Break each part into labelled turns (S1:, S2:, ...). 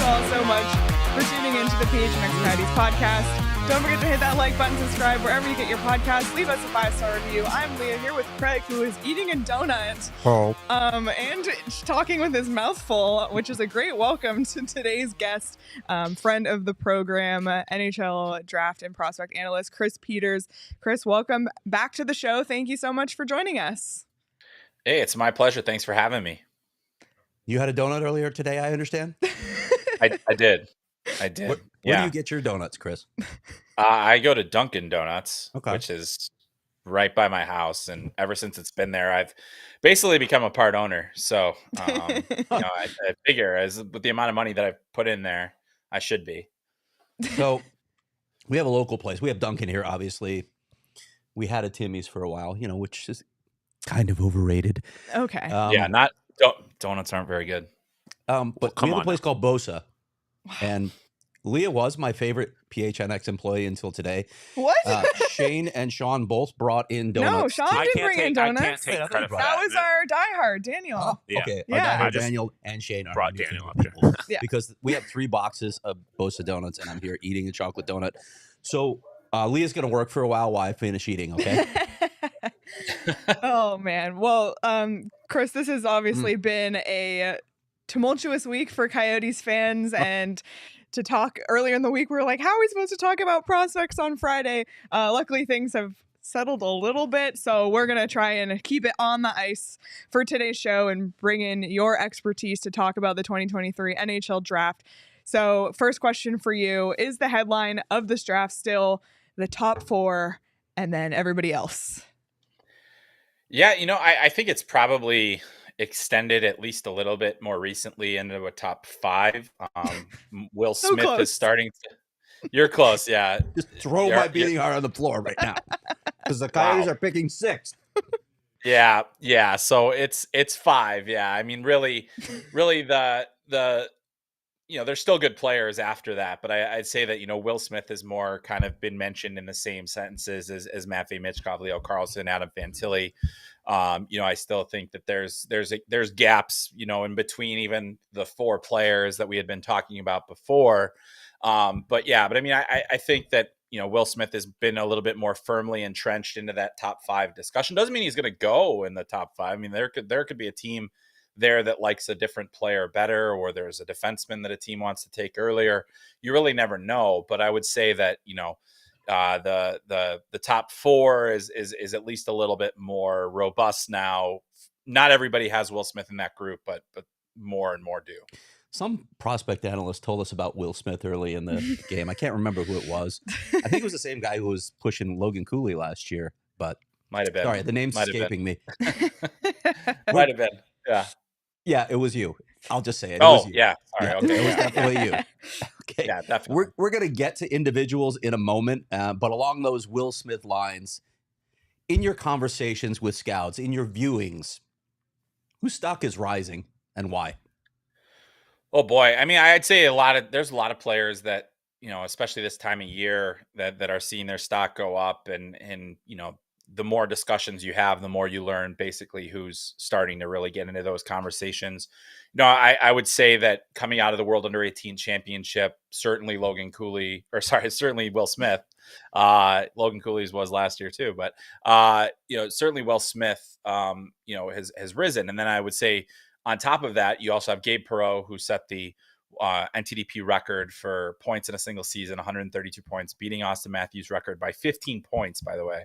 S1: you all so much for tuning into the PHNX Coyotes Podcast. Don't forget to hit that like button, subscribe wherever you get your podcasts. Leave us a 5-star review. I'm Leah here with Craig, who is eating a donut. And talking with his mouth full, which is a great welcome to today's guest, friend of the program, NHL Draft and prospect analyst, Chris Peters. Chris, welcome back to the show. Thank you so much for joining us.
S2: Hey, it's my pleasure. Thanks for having me.
S3: You had a donut earlier today, I understand?
S2: I did.
S3: Where do you get your donuts, Chris?
S2: I go to Dunkin' Donuts,
S3: Okay.
S2: which is right by my house. And ever since it's been there, I've basically become a part owner. So, I figure as with the amount of money that I've put in there, I should be.
S3: So we have a local place. We have Dunkin' here, obviously. We had a Timmy's for a while, which is kind of overrated.
S1: Okay.
S2: Donuts aren't very good.
S3: But we have a place called Bosa. And Leah was my favorite PHNX employee until today.
S1: What?
S3: Shane and Sean both brought in donuts.
S1: No, Sean didn't bring in donuts.
S4: I can't take credit for that.
S1: That was our diehard, Daniil.
S3: Oh,
S4: Yeah.
S3: okay.
S1: Yeah.
S3: Our diehard Daniil and Shane are
S4: brought
S3: my new
S4: Daniil
S3: favorite
S4: up here.
S3: people.
S1: Yeah.
S3: Because we have 3 boxes of Bosa donuts, and I'm here eating a chocolate donut. So Leah's going to work for a while I finish eating, okay?
S1: Oh, man. Well, Chris, this has obviously been a tumultuous week for Coyotes fans, and to talk earlier in the week, we were like, how are we supposed to talk about prospects on Friday? Luckily, things have settled a little bit, so we're going to try and keep it on the ice for today's show and bring in your expertise to talk about the 2023 NHL Draft. So first question for you, is the headline of this draft still the top 4 and then everybody else?
S2: Yeah, I think it's probably extended at least a little bit more recently into a top 5. Will
S1: So
S2: Smith
S1: close.
S2: is starting to... You're close, yeah.
S3: Just throw my beating heart on the floor right now. Because the Coyotes are picking 6th.
S2: Yeah. So it's 5. Yeah. I mean, really the there's still good players after that, but I'd say that, Will Smith has more kind of been mentioned in the same sentences as Matvei Michkov, Leo Carlson, Adam Fantilli. I still think that there's gaps, in between even the 4 players that we had been talking about before. But I mean, I think that, Will Smith has been a little bit more firmly entrenched into that top 5 discussion. Doesn't mean he's going to go in the top 5. I mean, there could be a team there that likes a different player better, or there's a defenseman that a team wants to take earlier. You really never know. But I would say that, the top 4 is at least a little bit more robust now. Not everybody has Will Smith in that group, but more and more do.
S3: Some prospect analyst told us about Will Smith early in the game. I can't remember who it was. I think it was the same guy who was pushing Logan Cooley last year, but
S2: might have been.
S3: Sorry, the name's escaping me.
S2: Might have been. Yeah.
S3: Yeah, it was you. I'll just say it.
S2: Oh,
S3: was you.
S2: yeah. Sorry. Okay.
S3: It was definitely you. Okay.
S2: Yeah, definitely.
S3: We're going to get to individuals in a moment, but along those Will Smith lines, in your conversations with scouts, in your viewings, whose stock is rising and why?
S2: Oh boy. I mean, I'd say there's a lot of players that, especially this time of year that are seeing their stock go up, and the more discussions you have, the more you learn basically who's starting to really get into those conversations. I would say that coming out of the World Under-18 Championship, certainly certainly Will Smith. Logan Cooley's was last year too, but certainly Will Smith, has risen. And then I would say on top of that, you also have Gabe Perreault, who set the NTDP record for points in a single season, 132 points, beating Austin Matthews' record by 15 points, by the way.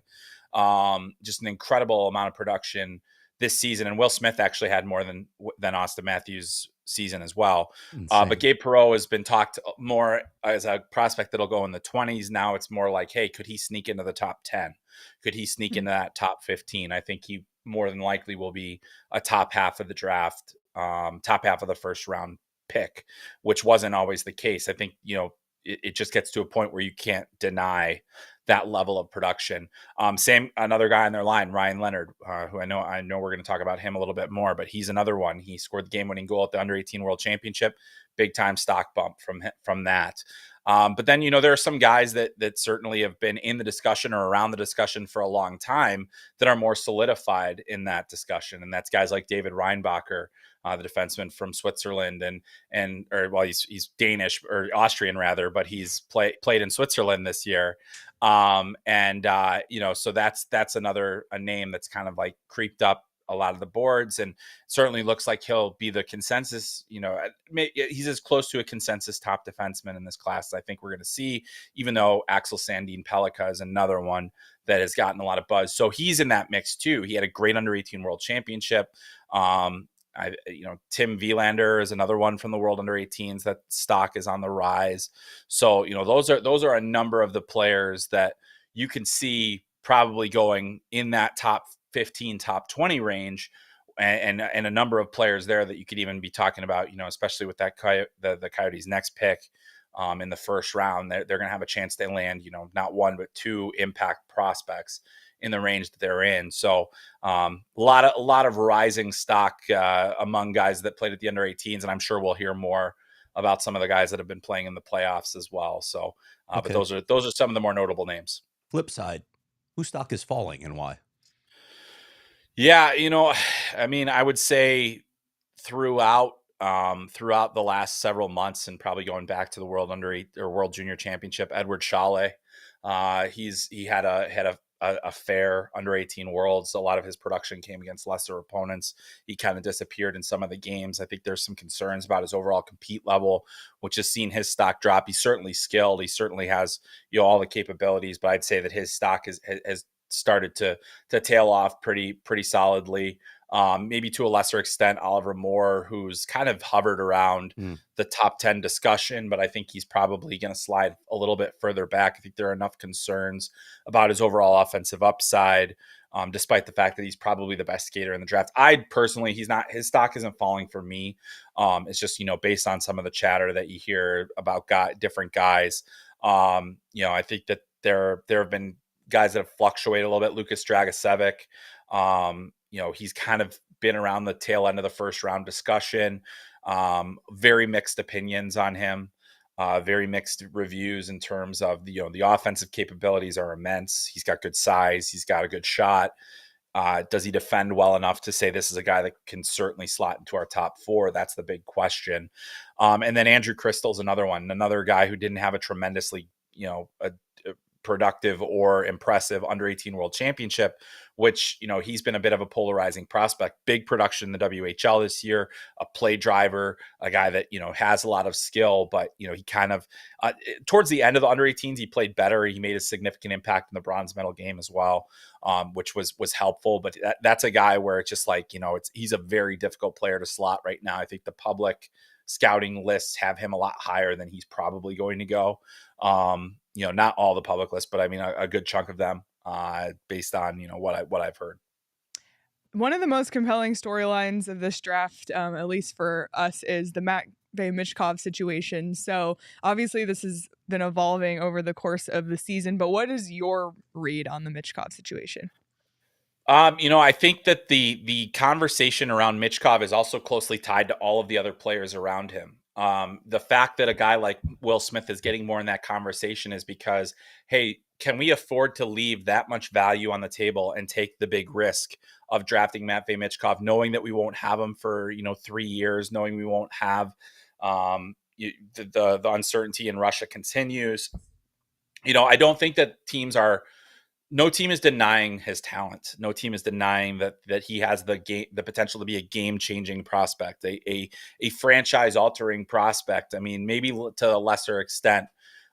S2: Just an incredible amount of production this season. And Will Smith actually had more than Austin Matthews' season as well. But Gabe Perreault has been talked more as a prospect that'll go in the 20s. Now it's more like, hey, could he sneak into the top 10? Could he sneak into that top 15? I think he more than likely will be a top half of the draft, top half of the first round pick, which wasn't always the case. I think, it just gets to a point where you can't deny that level of production. Another guy on their line, Ryan Leonard, who I know we're going to talk about him a little bit more, but he's another one. He scored the game-winning goal at the Under-18 World Championship, big time stock bump from that. But then, there are some guys that certainly have been in the discussion or around the discussion for a long time that are more solidified in that discussion. And that's guys like David Reinbacher, the defenseman from Switzerland, he's Danish or Austrian rather, but he's played in Switzerland this year. So that's a name that's kind of like creeped up a lot of the boards, and certainly looks like he'll be the consensus. He's as close to a consensus top defenseman in this class as I think we're going to see, even though Axel Sandin Pellikka is another one that has gotten a lot of buzz. So he's in that mix too. He had a great under 18 world championship. Tim Wielander is another one from the world under 18s that stock is on the rise. So, those are a number of the players that you can see probably going in that top 15, top 20 range, and a number of players there that you could even be talking about, especially with that the Coyotes next pick in the first round. They're going to have a chance to land, not one, but two impact prospects in the range that they're in. So a lot of rising stock among guys that played at the under 18s. And I'm sure we'll hear more about some of the guys that have been playing in the playoffs as well. So,
S3: Okay.
S2: But those are some of the more notable names.
S3: Flip side, whose stock is falling and why?
S2: Yeah. I would say throughout the last several months, and probably going back to the World Under 8 or World Junior Championship, Edward Schale, he had a fair under 18 Worlds. A lot of his production came against lesser opponents. He kind of disappeared in some of the games. I think there's some concerns about his overall compete level, which has seen his stock drop. He's certainly skilled. He certainly has all the capabilities, but I'd say that his stock has started to tail off pretty solidly. Maybe to a lesser extent, Oliver Moore, who's kind of hovered around the top 10 discussion, but I think he's probably going to slide a little bit further back. I think there are enough concerns about his overall offensive upside, despite the fact that he's probably the best skater in the draft. His stock isn't falling for me. It's just, based on some of the chatter that you hear about different guys. I think that there have been guys that have fluctuated a little bit. Lucas Dragicevic, he's kind of been around the tail end of the first round discussion. Very mixed opinions on him. Very mixed reviews in terms of the offensive capabilities are immense. He's got good size. He's got a good shot. Does he defend well enough to say this is a guy that can certainly slot into our top four? That's the big question. And then Andrew Crystal's another guy who didn't have a tremendously, a productive or impressive under 18 world championship, which, he's been a bit of a polarizing prospect. Big production in the WHL this year, a play driver, a guy that, has a lot of skill, but, he kind of, towards the end of the under 18s, he played better. He made a significant impact in the bronze medal game as well, which was helpful. But that's a guy where it's just like, he's a very difficult player to slot right now. I think the public scouting lists have him a lot higher than he's probably going to go. Not all the public lists, but I mean, a good chunk of them, based on, what I've heard.
S1: One of the most compelling storylines of this draft, at least for us, is the Matvei Michkov situation. So obviously this has been evolving over the course of the season, but what is your read on the Michkov situation?
S2: I think that the conversation around Michkov is also closely tied to all of the other players around him. The fact that a guy like Will Smith is getting more in that conversation is because, hey, can we afford to leave that much value on the table and take the big risk of drafting Matvei Michkov, knowing that we won't have him for, 3 years, knowing we won't have the uncertainty in Russia continues. I don't think that no team is denying his talent. No team is denying that he has the potential to be a game-changing prospect, a franchise-altering prospect. I mean, maybe to a lesser extent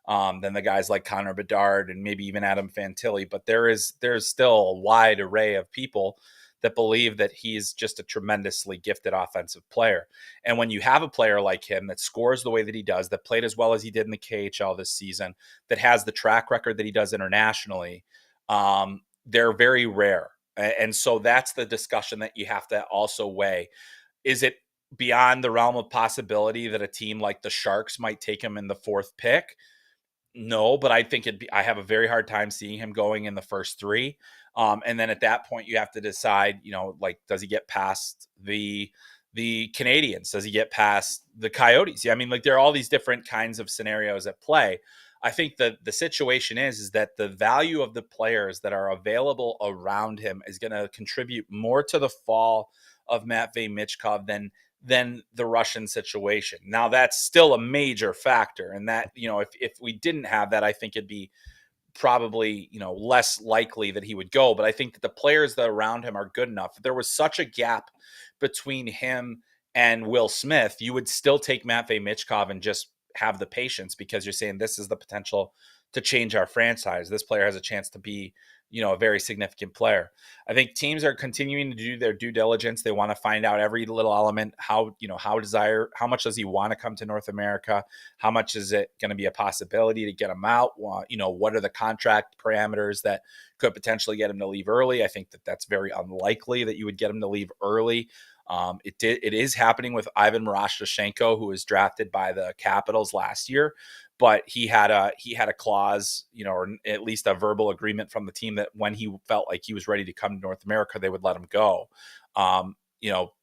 S2: than the guys like Connor Bedard and maybe even Adam Fantilli. But there's still a wide array of people that believe that he's just a tremendously gifted offensive player. And when you have a player like him that scores the way that he does, that played as well as he did in the KHL this season, that has the track record that he does internationally, they're very rare. And so that's the discussion that you have to also weigh. Is it beyond the realm of possibility that a team like the Sharks might take him in the 4th pick? No, but I think I have a very hard time seeing him going in the first 3. And then at that point you have to decide, does he get past the the Canadiens? Does he get past the Coyotes? Yeah, I mean, like there are all these different kinds of scenarios at play. I think that the situation is that the value of the players that are available around him is going to contribute more to the fall of Matvei Michkov than the Russian situation. Now, that's still a major factor, and that, you know, if we didn't have that, I think it'd be probably, you know, less likely that he would go. But I think that the players that are around him are good enough. If there was such a gap between him and Will Smith, you would still take Matvei Michkov and just have the patience, because you're saying this is the potential to change our franchise. This player has a chance to be, you know, a very significant player. I think teams are continuing to do their due diligence. They want to find out every little element. How much does he want to come to North America? How much is it going to be a possibility to get him out? You know, what are the contract parameters that could potentially get him to leave early? I think that that's very unlikely that you would get him to leave early. It is happening with Ivan Miroshnichenko, who was drafted by the Capitals last year, but he had a clause, you know, or at least a verbal agreement from the team that when he felt like he was ready to come to North America, they would let him go. You know,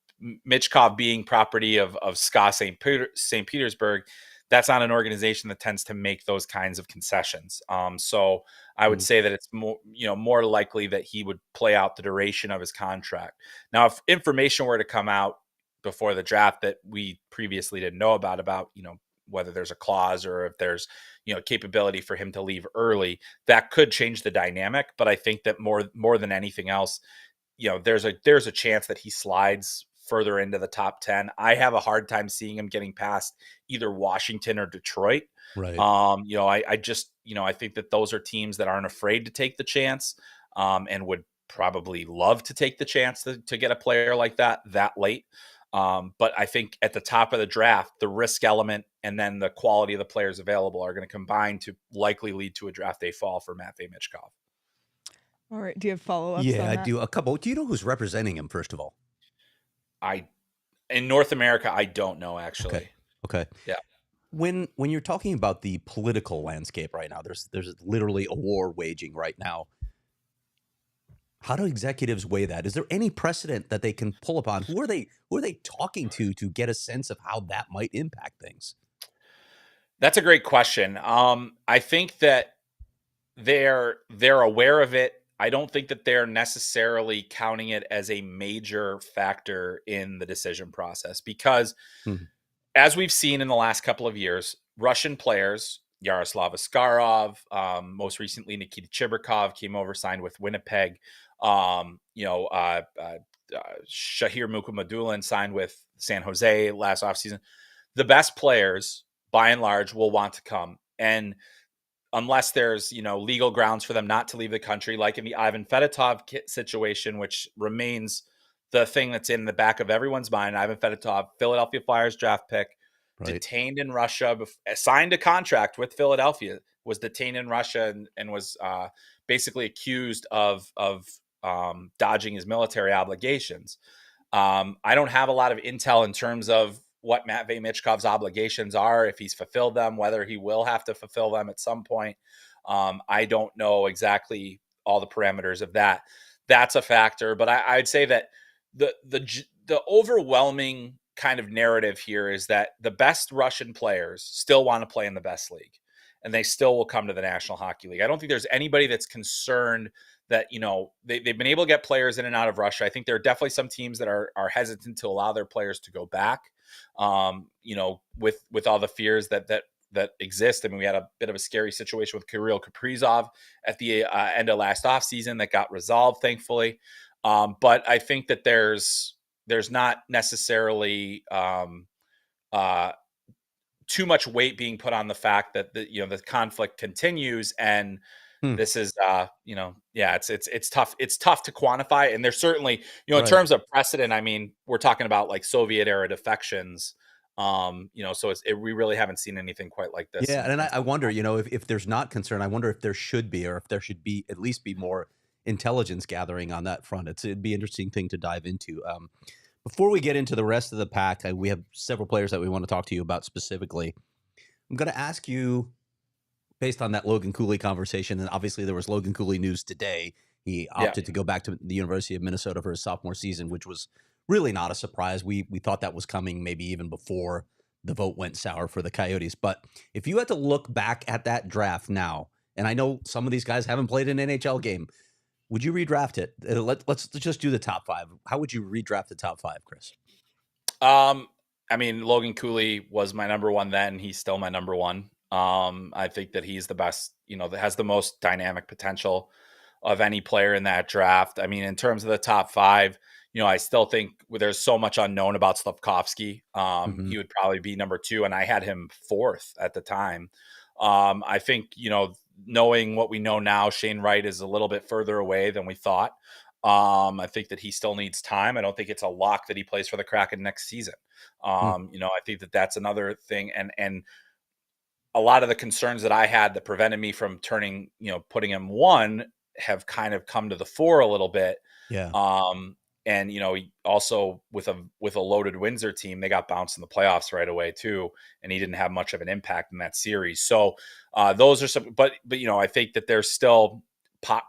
S2: Michkov being property of SKA St. Petersburg, that's not an organization that tends to make those kinds of concessions. So I would say that it's more likely that he would play out the duration of his contract. Now, if information were to come out before the draft that we previously didn't know about, you know, whether there's a clause or if there's, you know, capability for him to leave early, that could change the dynamic. But I think that more than anything else, you know, there's a chance that he slides further into the top 10. I have a hard time seeing him getting past either Washington or Detroit.
S3: Right.
S2: You know, I just, you know, I think that those are teams that aren't afraid to take the chance, and would probably love to take the chance to get a player like that late. But I think at the top of the draft, the risk element and then the quality of the players available are going to combine to likely lead to a draft day fall for Matvei Michkov.
S1: All right. Do you have follow-ups?
S3: Yeah,
S1: on
S3: I
S1: that?
S3: do. A couple. Do you know who's representing him, first of all?
S2: In North America, I don't know, actually.
S3: Okay.
S2: Yeah.
S3: When you're talking about the political landscape right now, there's literally a war waging right now. How do executives weigh that? Is there any precedent that they can pull upon? Who are they talking to get a sense of how that might impact things?
S2: That's a great question. I think that they're aware of it. I don't think that they're necessarily counting it as a major factor in the decision process, because as we've seen in the last couple of years, Russian players, Yaroslav Askarov, most recently Nikita Chibrikov came over, signed with Winnipeg. Shahir Mukhamadullin signed with San Jose last offseason. The best players, by and large, will want to come. And unless there's, you know, legal grounds for them not to leave the country, like in the Ivan Fedotov situation, which remains the thing that's in the back of everyone's mind. Ivan Fedotov, Philadelphia Flyers draft pick,
S3: Right.
S2: detained in Russia, signed a contract with Philadelphia, was detained in Russia and was basically accused of dodging his military obligations. I don't have a lot of intel in terms of what Matvei Michkov's obligations are, if he's fulfilled them, whether he will have to fulfill them at some point. I don't know exactly all the parameters of that. That's a factor, but I'd say that the overwhelming kind of narrative here is that the best Russian players still want to play in the best league, and they still will come to the National Hockey League. I don't think there's anybody that's concerned that, you know, they've been able to get players in and out of Russia. I think there are definitely some teams that are hesitant to allow their players to go back, you know, with all the fears that exist. I mean, we had a bit of a scary situation with Kirill Kaprizov at the end of last offseason that got resolved, thankfully. But I think that there's not necessarily too much weight being put on the fact that the conflict continues, and this is it's tough. It's tough to quantify, and there's certainly, in
S3: Right.
S2: terms of precedent, I mean, we're talking about like Soviet era defections. So we really haven't seen anything quite like this.
S3: Yeah, and I wonder, if there's not concern, I wonder if there should be, or if there should be at least be more intelligence gathering on that front. It'd be an interesting thing to dive into. Before we get into the rest of the pack, we have several players that we want to talk to you about specifically. I'm going to ask you, based on that Logan Cooley conversation, and obviously there was Logan Cooley news today. He opted to go back to the University of Minnesota for his sophomore season, which was really not a surprise. We thought that was coming maybe even before the vote went sour for the Coyotes. But if you had to look back at that draft now, and I know some of these guys haven't played an NHL game, would you redraft it? Let's just do the top 5. How would you redraft the top 5, Chris?
S2: I mean, Logan Cooley was my number one then. He's still my number one. I think that he's the best, that has the most dynamic potential of any player in that draft. I mean, in terms of the top 5, I still think there's so much unknown about Slavkovsky. He would probably be number 2, and I had him 4th at the time. I think, knowing what we know now, Shane Wright is a little bit further away than we thought. I think that he still needs time. I don't think it's a lock that he plays for the Kraken next season. I think that that's another thing. And a lot of the concerns that I had that prevented me from putting him 1 have kind of come to the fore a little bit.
S3: Yeah.
S2: And he also with a loaded Windsor team, they got bounced in the playoffs right away too, and he didn't have much of an impact in that series. So those are some, but I think that there's still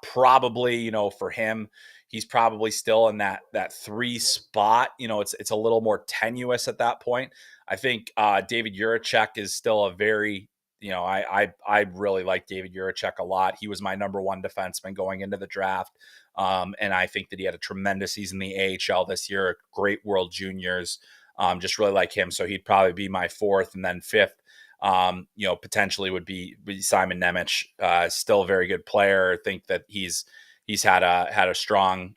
S2: probably for him, he's probably still in that 3 spot. It's a little more tenuous at that point. I think David Juracek is still a very I really like David Juracek a lot. He was my number 1 defenseman going into the draft. And I think that he had a tremendous season in the AHL this year, great World Juniors. Just really like him. So he'd probably be my 4th, and then 5th, potentially would be Simon Nemec. Still a very good player. I think that he's had a strong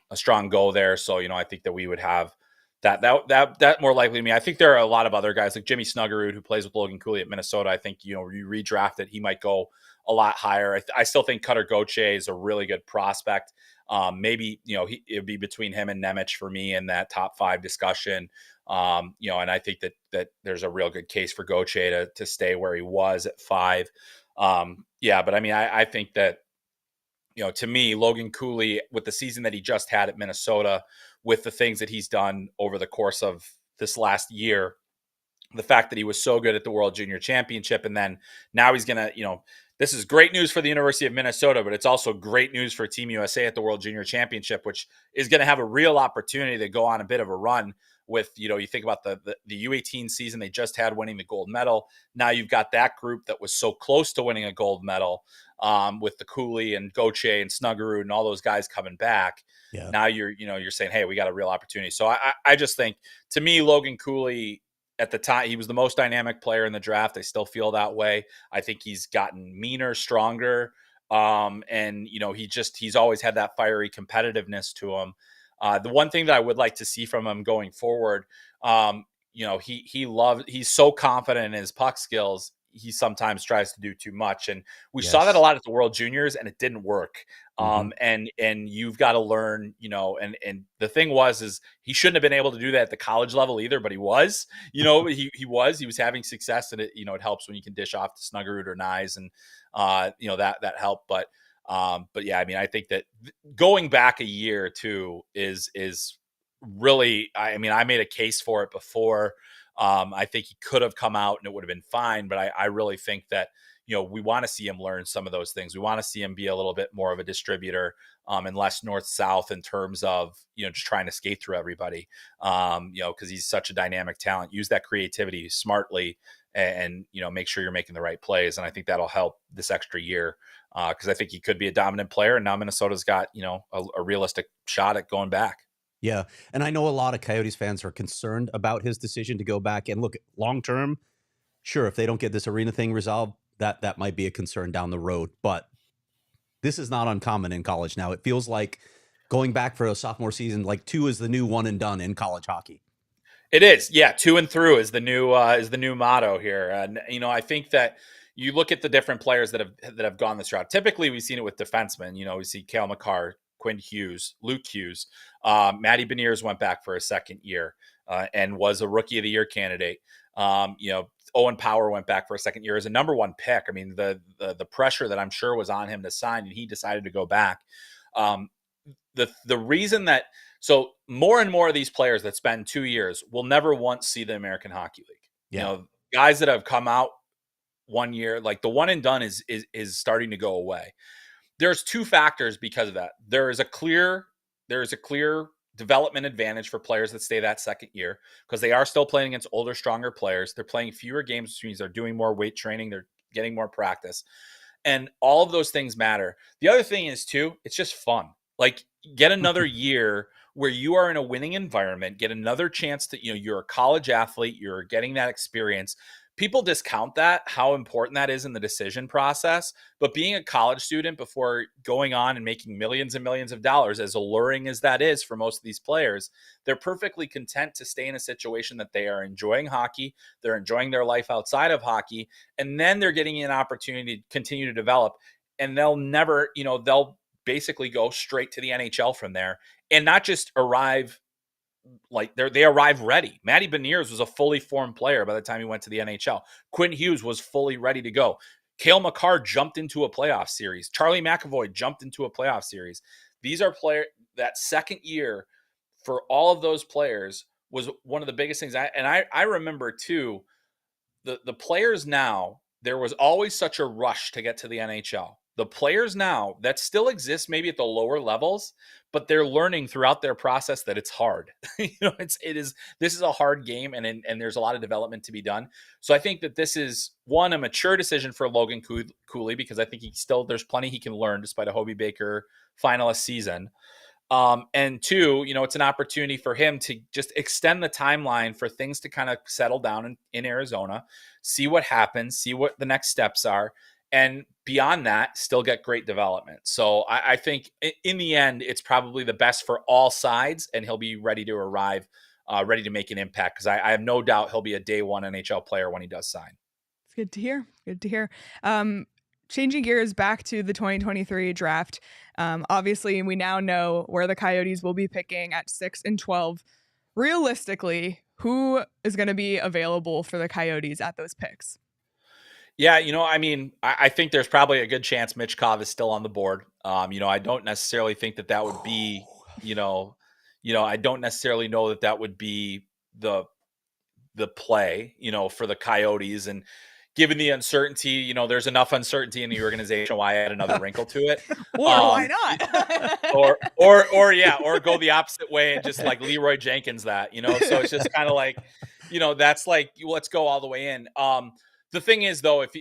S2: go there. So, I think that we would have that more likely to me. I think there are a lot of other guys like Jimmy Snuggerud, who plays with Logan Cooley at Minnesota. I think, you redraft it, he might go a lot higher. I still think Cutter Gauthier is a really good prospect. Maybe, it would be between him and Nemec for me in that top 5 discussion. And I think that there's a real good case for Gauthier to stay where he was at 5. But I mean, I think that, to me, Logan Cooley, with the season that he just had at Minnesota, with the things that he's done over the course of this last year, the fact that he was so good at the World Junior Championship, and then now he's going to, this is great news for the University of Minnesota, but it's also great news for Team USA at the World Junior Championship, which is going to have a real opportunity to go on a bit of a run with, you think about the U18 season they just had, winning the gold medal. Now you've got that group that was so close to winning a gold medal, with the Cooley and Gauthier and Snuggerud and all those guys coming back.
S3: Yeah.
S2: Now you're saying, hey, we got a real opportunity. So I just think, to me, Logan Cooley, at the time, he was the most dynamic player in the draft. I still feel that way. I think he's gotten meaner, stronger. And he's always had that fiery competitiveness to him. The one thing that I would like to see from him going forward, he's so confident in his puck skills. He sometimes tries to do too much. And we saw that a lot at the World Juniors, and it didn't work. And you've got to learn, and the thing is he shouldn't have been able to do that at the college level either, but he was, he was having success, and it helps when you can dish off to Snuggerud or Nyes, and that helped. But yeah, I mean, I think that going back a year or two is really, I mean, I made a case for it before. I think he could have come out and it would have been fine, but I really think that, we want to see him learn some of those things. We want to see him be a little bit more of a distributor, and less north-south in terms of, just trying to skate through everybody, because he's such a dynamic talent. Use that creativity smartly and make sure you're making the right plays. And I think that'll help this extra year, because I think he could be a dominant player. And now Minnesota's got, a realistic shot at going back.
S3: Yeah. And I know a lot of Coyotes fans are concerned about his decision to go back. And look, long term, sure, if they don't get this arena thing resolved, that might be a concern down the road. But this is not uncommon in college now. It feels like going back for a sophomore season, like 2 is the new 1 and done in college hockey.
S2: It is. Yeah. 2 and through is the new motto here. And, I think that you look at the different players that have gone this route. Typically, we've seen it with defensemen. We see Cale Makar, Quinn Hughes, Luke Hughes. Matty Beniers went back for a second year, and was a Rookie of the Year candidate. Owen Power went back for a second year as a number 1 pick. I mean, the pressure that I'm sure was on him to sign, and he decided to go back. The reason that, so more and more of these players that spend 2 years will never once see the American Hockey League.
S3: Yeah.
S2: Guys that have come out 1 year, like the one and done is starting to go away. There's 2 factors because of that. There is a clear development advantage for players that stay that second year because they are still playing against older, stronger players. They're playing fewer games, which means they're doing more weight training. They're getting more practice. And all of those things matter. The other thing is, too, it's just fun. Like, get another year where you are in a winning environment, get another chance to, you're a college athlete, you're getting that experience. People discount that, how important that is in the decision process. But being a college student before going on and making millions and millions of dollars, as alluring as that is for most of these players, they're perfectly content to stay in a situation that they are enjoying hockey, they're enjoying their life outside of hockey, and then they're getting an opportunity to continue to develop. And they'll never, they'll basically go straight to the NHL from there and not just arrive like they arrive ready. Matty Beniers was a fully formed player by the time he went to the NHL. Quinn Hughes was fully ready to go. Cale Makar jumped into a playoff series. Charlie McAvoy jumped into a playoff series. These are players that second year for all of those players was one of the biggest things. I remember too, the players now, there was always such a rush to get to the NHL. The players now, that still exists maybe at the lower levels, but they're learning throughout their process that it's hard. This is a hard game, and there's a lot of development to be done. So I think that this is one, a mature decision for Logan Cooley, because I think there's plenty he can learn despite a Hobey Baker finalist season. And two, it's an opportunity for him to just extend the timeline for things to kind of settle down in Arizona, see what happens, see what the next steps are. And beyond that, still get great development. So I think in the end, it's probably the best for all sides, and he'll be ready to arrive, ready to make an impact. Because I have no doubt he'll be a day one NHL player when he does sign.
S1: It's good to hear. Good to hear. Changing gears back to the 2023 draft. Obviously, we now know where the Coyotes will be picking at 6 and 12. Realistically, who is going to be available for the Coyotes at those picks?
S2: Yeah, I think there's probably a good chance Michkov is still on the board. I don't necessarily think that would be, I don't necessarily know that would be the play, for the Coyotes. And given the uncertainty, there's enough uncertainty in the organization why add another wrinkle to it.
S1: Or why not?
S2: or go the opposite way and just like Leroy Jenkins that, so it's just kind of like, that's like, let's go all the way in. The thing is, though, if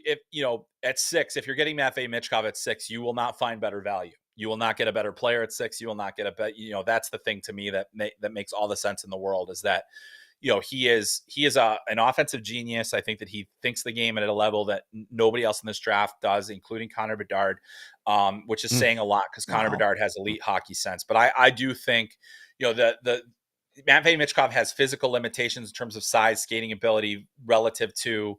S2: at 6, if you're getting Matvei Michkov at 6, you will not find better value. You will not get a better player at 6. You will not get a bet. That's the thing to me that makes all the sense in the world, is that, he is an offensive genius. I think that he thinks the game at a level that nobody else in this draft does, including Connor Bedard, which is saying a lot because Connor Bedard has elite hockey sense. But I do think, the Matvei Michkov has physical limitations in terms of size, skating ability relative to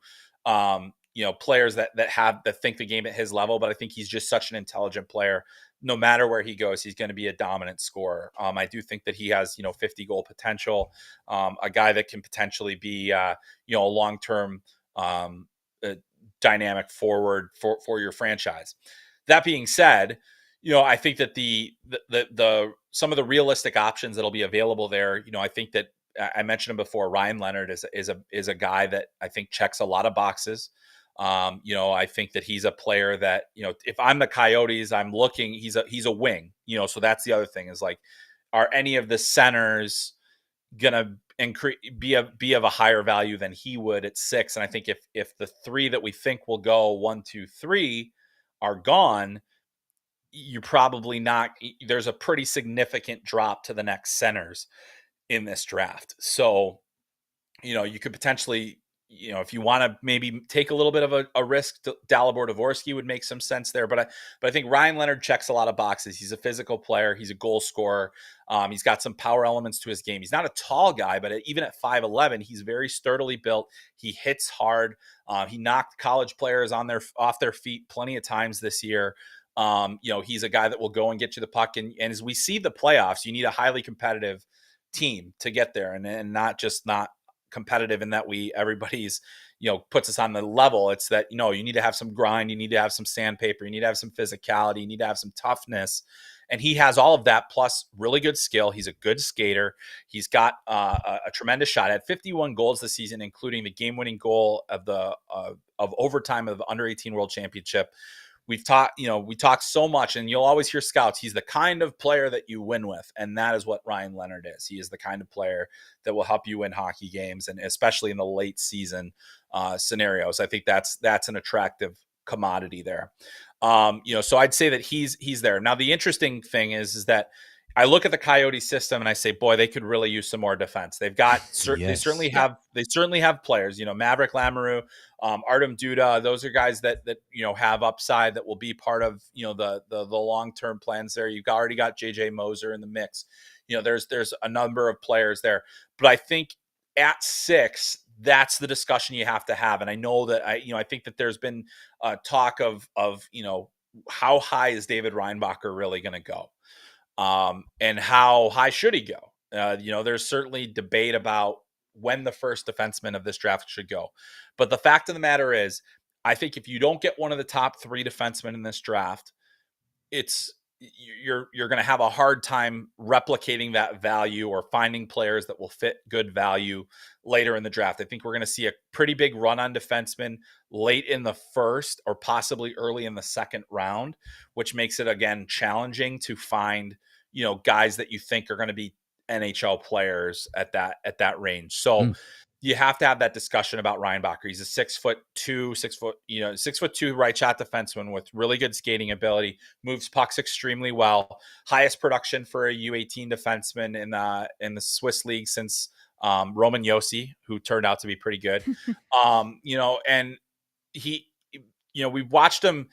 S2: players that think the game at his level. But I think he's just such an intelligent player. No matter where he goes, he's going to be a dominant scorer. I do think that he has, 50 goal potential, a guy that can potentially be, a long-term dynamic forward for your franchise. That being said, I think that the some of the realistic options that'll be available there, I think that I mentioned him before. Ryan Leonard is a guy that I think checks a lot of boxes. I think that he's a player that, if I'm the Coyotes, I'm looking, he's a wing, so that's the other thing is like, are any of the centers going to be of a higher value than he would at 6? And I think if the 3 that we think will go 1, 2, 3 are gone, you're probably not, there's a pretty significant drop to the next centers in this draft. So, you could potentially, if you want to maybe take a little bit of a risk, Dalibor Dvorsky would make some sense there. But I think Ryan Leonard checks a lot of boxes. He's a physical player. He's a goal scorer. He's got some power elements to his game. He's not a tall guy, but even at 5'11", he's very sturdily built. He hits hard. He knocked college players off their feet plenty of times this year. He's a guy that will go and get you the puck. And as we see the playoffs, you need a highly competitive team to get there, and not competitive in that everybody's puts us on the level. It's that you need to have some grind, you need to have some sandpaper, you need to have some physicality, you need to have some toughness, and he has all of that plus really good skill. He's a good skater. He's got a tremendous shot. Had 51 goals this season, including the game-winning goal of overtime of the Under-18 World Championship, we talk so much, and you'll always hear scouts, he's the kind of player that you win with. And that is what Ryan Leonard is. He is the kind of player that will help you win hockey games, and especially in the late season scenarios. I think that's an attractive commodity there. So I'd say that he's there. Now, the interesting thing is that I look at the Coyote system and I say, boy, they could really use some more defense. They've got they certainly have players, Maverick Lamoureux, Artem Duda. Those are guys that have upside, that will be part of the long-term plans there. You've already got JJ Moser in the mix. There's a number of players there, but I think at 6, that's the discussion you have to have. And I know that I think that there's been talk of how high is David Reinbacher really going to go? And how high should he go? There's certainly debate about when the first defenseman of this draft should go. But the fact of the matter is, I think if you don't get one of the top 3 defensemen in this draft, you're going to have a hard time replicating that value or finding players that will fit good value later in the draft. I think we're going to see a pretty big run on defensemen late in the first or possibly early in the second round, which makes it, again, challenging to find, guys that you think are going to be NHL players at that range. So you have to have that discussion about Reinbacher. He's a 6'2" right shot defenseman with really good skating ability, moves pucks extremely well, highest production for a U18 defenseman in the Swiss league since Roman Josi, who turned out to be pretty good. And he, we've watched him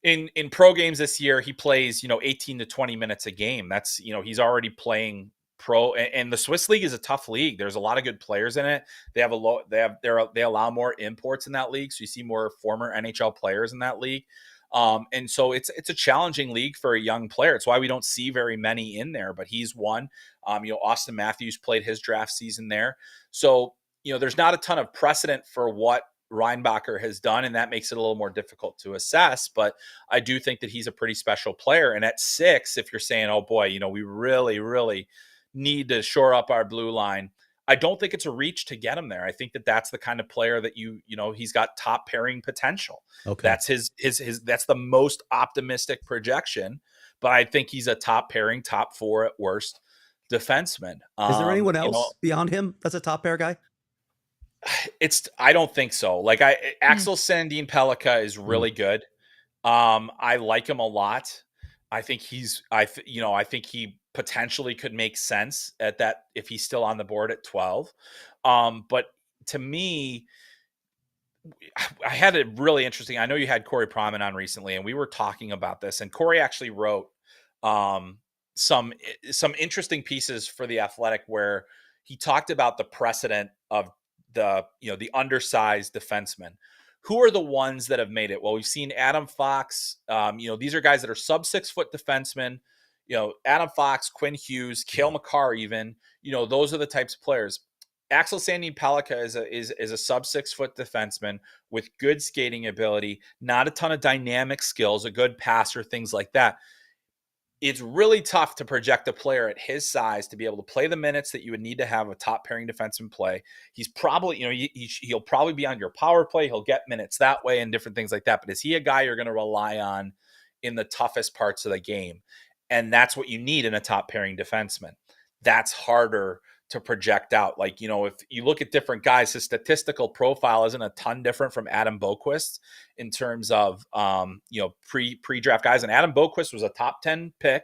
S2: in pro games this year. He plays, 18 to 20 minutes a game. That's, he's already playing pro, and the Swiss league is a tough league. There's a lot of good players in it. They allow more imports in that league. So you see more former NHL players in that league. And so it's a challenging league for a young player. It's why we don't see very many in there, but he's one. Austin Matthews played his draft season there. So, there's not a ton of precedent for what Reinbacher has done, and that makes it a little more difficult to assess. But I do think that he's a pretty special player. And at 6, if you're saying, oh boy, we really, really need to shore up our blue line, I don't think it's a reach to get him there. I think that that's the kind of player that he's got top pairing potential. Okay. That's his that's the most optimistic projection, but I think he's a top pairing, top 4 at worst defenseman.
S3: Is there anyone else beyond him that's a top pair guy?
S2: I don't think so. Like Axel Sandin Pellikka is really good. I like him a lot. I think I think he potentially could make sense at that if he's still on the board at 12. But to me, I had a really interesting, I know you had Corey Promen on recently, and we were talking about this, and Corey actually wrote some interesting pieces for The Athletic where he talked about the precedent of the undersized defensemen. Who are the ones that have made it? Well, we've seen Adam Fox. These are guys that are sub 6 foot defensemen. Adam Fox, Quinn Hughes, Cale Makar, even. Those are the types of players. Axel Sandin Pellikka is a sub 6 foot defenseman with good skating ability, not a ton of dynamic skills, a good passer, things like that. It's really tough to project a player at his size to be able to play the minutes that you would need to have a top pairing defenseman play. He's probably, he'll probably be on your power play. He'll get minutes that way and different things like that. But is he a guy you're going to rely on in the toughest parts of the game? And that's what you need in a top pairing defenseman. That's harder to project out. Like, if you look at different guys, his statistical profile isn't a ton different from Adam Boquist in terms of, pre-draft guys. And Adam Boquist was a top 10 pick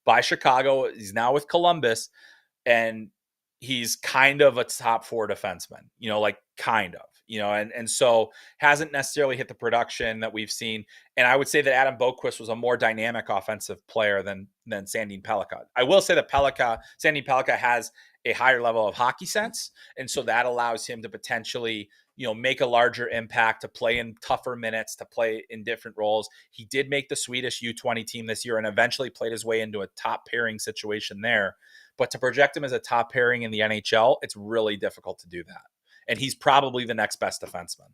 S2: by Chicago. He's now with Columbus, and he's kind of a top 4 defenseman, kind of. And so hasn't necessarily hit the production that we've seen. And I would say that Adam Boquist was a more dynamic offensive player than Sandin Pellikka. I will say that Sandin Pellikka has a higher level of hockey sense. And so that allows him to potentially, make a larger impact, to play in tougher minutes, to play in different roles. He did make the Swedish U20 team this year and eventually played his way into a top pairing situation there. But to project him as a top pairing in the NHL, it's really difficult to do that. And he's probably the next best defenseman.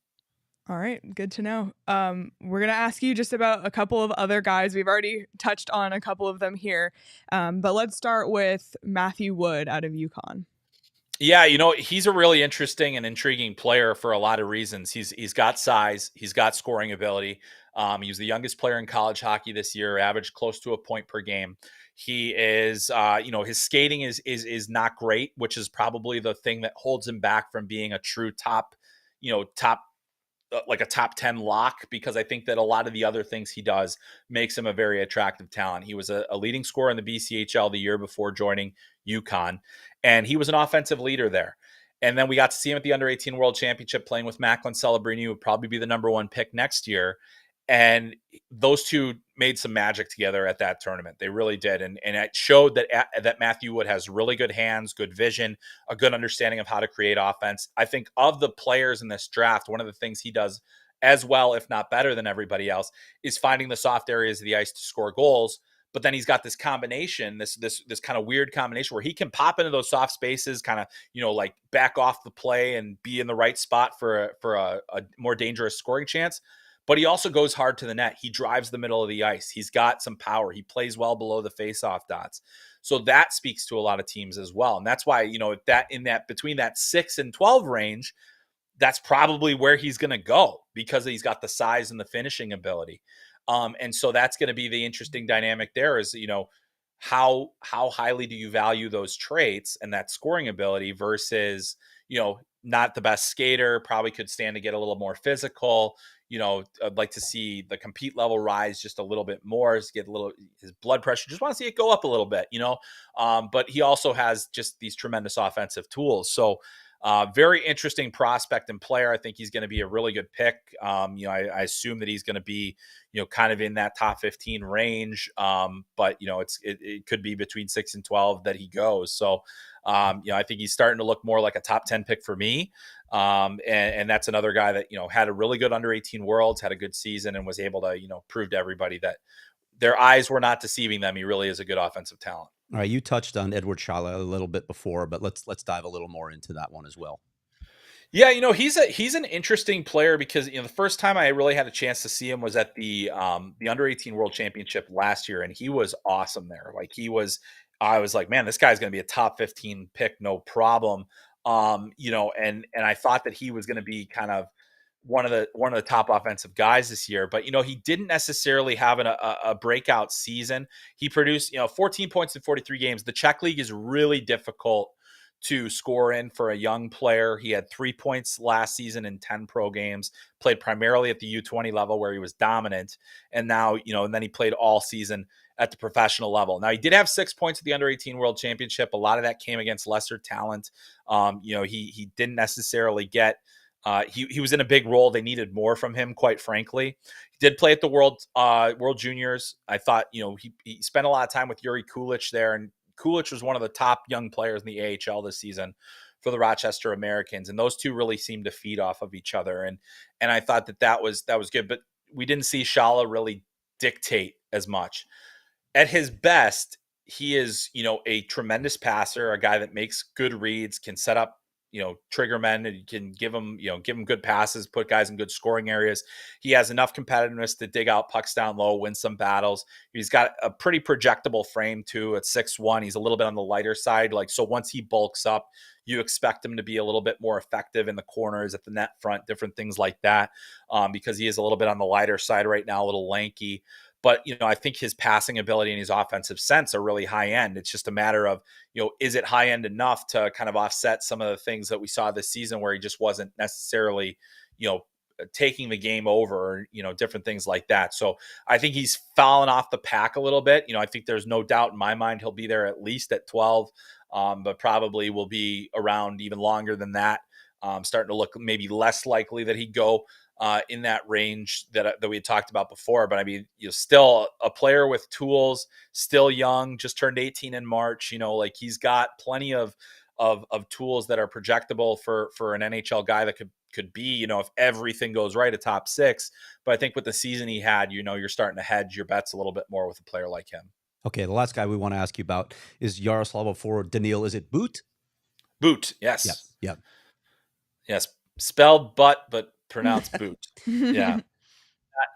S1: All right. Good to know. We're going to ask you just about a couple of other guys. We've already touched on a couple of them here. But let's start with Matthew Wood out of UConn.
S2: Yeah, he's a really interesting and intriguing player for a lot of reasons. He's got size, he's got scoring ability. He was the youngest player in college hockey this year, averaged close to a point per game. He is, his skating is not great, which is probably the thing that holds him back from being a true top, top like a top 10 lock, because I think that a lot of the other things he does makes him a very attractive talent. He was a leading scorer in the BCHL the year before joining UConn, and he was an offensive leader there. And then we got to see him at the Under-18 World Championship playing with Macklin Celebrini, who would probably be the number one pick next year. And those two made some magic together at that tournament. They really did. And it showed that Matthew Wood has really good hands, good vision, a good understanding of how to create offense. I think of the players in this draft, one of the things he does as well, if not better than everybody else, is finding the soft areas of the ice to score goals. But then he's got this combination, this kind of weird combination where he can pop into those soft spaces, kind of, like back off the play and be in the right spot for a more dangerous scoring chance. But he also goes hard to the net. He drives the middle of the ice. He's got some power. He plays well below the faceoff dots. So that speaks to a lot of teams as well. And that's why, between that 6 and 12 range, that's probably where he's going to go, because he's got the size and the finishing ability. And so that's going to be the interesting dynamic there is, how highly do you value those traits and that scoring ability versus, not the best skater, probably could stand to get a little more physical. I'd like to see the compete level rise just a little bit more, get his blood pressure, just want to see it go up a little bit, but he also has just these tremendous offensive tools. So very interesting prospect and player. I think he's going to be a really good pick. I assume that he's going to be, kind of in that top 15 range. But it could be between 6 and 12 that he goes. So, I think he's starting to look more like a top 10 pick for me. And that's another guy that, had a really good under-18 Worlds, had a good season, and was able to, prove to everybody that their eyes were not deceiving them. He really is a good offensive talent.
S3: All right, you touched on Edward Shala a little bit before, but let's dive a little more into that one as well.
S2: Yeah, he's an interesting player because the first time I really had a chance to see him was at the Under-18 World Championship last year, and he was awesome there. I was like, man, this guy's going to be a top 15 pick, no problem. And I thought that he was going to be kind of one of the top offensive guys this year, but he didn't necessarily have a breakout season. He produced 14 points in 43 games. The Czech league is really difficult to score in for a young player. He had 3 points last season in 10 pro games, played primarily at the U20 level where he was dominant, and now and then he played all season at the professional level. Now, he did have 6 points at the Under-18 World Championship. A lot of that came against lesser talent. He didn't necessarily get he was in a big role. They needed more from him, quite frankly. He did play at the World Juniors. I thought, he spent a lot of time with Yuri Kulich there, and Kulich was one of the top young players in the AHL this season for the Rochester Americans, and those two really seemed to feed off of each other. And I thought that was good, but we didn't see Shala really dictate as much. At his best, he is, a tremendous passer, a guy that makes good reads, can set up trigger men, and you can give him good passes, put guys in good scoring areas. He has enough competitiveness to dig out pucks down low, win some battles. He's got a pretty projectable frame too. At 6'1", he's a little bit on the lighter side. So once he bulks up, you expect him to be a little bit more effective in the corners, at the net front, different things like that, because he is a little bit on the lighter side right now, a little lanky. But, I think his passing ability and his offensive sense are really high end. It's just a matter of, is it high end enough to kind of offset some of the things that we saw this season where he just wasn't necessarily, taking the game over, different things like that. So I think he's fallen off the pack a little bit. I think there's no doubt in my mind he'll be there at least at 12, but probably will be around even longer than that. Starting to look maybe less likely that he'd go in that range that we had talked about before. But I mean, still a player with tools, still young, just turned 18 in March. He's got plenty of tools that are projectable for an NHL guy that could be, if everything goes right, a top 6. But I think with the season he had, you're starting to hedge your bets a little bit more with a player like him.
S3: Okay, the last guy we want to ask you about is Yaroslav for Daniil. Is it But?
S2: But, yes.
S3: Yep.
S2: Yes, spelled but pronounced But. Yeah.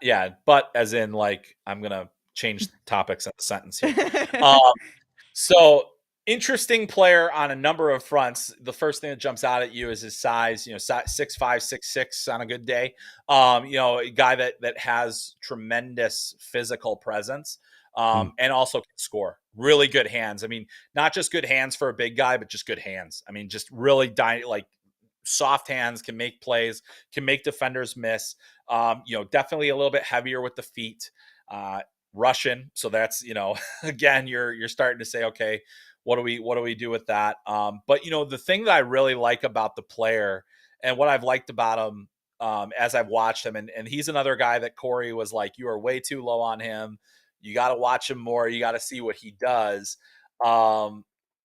S2: Yeah, but as in I'm going to change topics in a sentence here. So Interesting player on a number of fronts. The first thing that jumps out at you is his size, 6'5", 6'6" on a good day. A guy that has tremendous physical presence, and also can score. Really good hands. I mean, not just good hands for a big guy, but just good hands. I mean, just really soft hands, can make plays, can make defenders miss. Definitely a little bit heavier with the feet. Russian. So that's, again, you're starting to say, okay, what do we do with that? But the thing that I really like about the player, and what I've liked about him, as I've watched him, and he's another guy that Corey was like, you are way too low on him. You got to watch him more. You got to see what he does.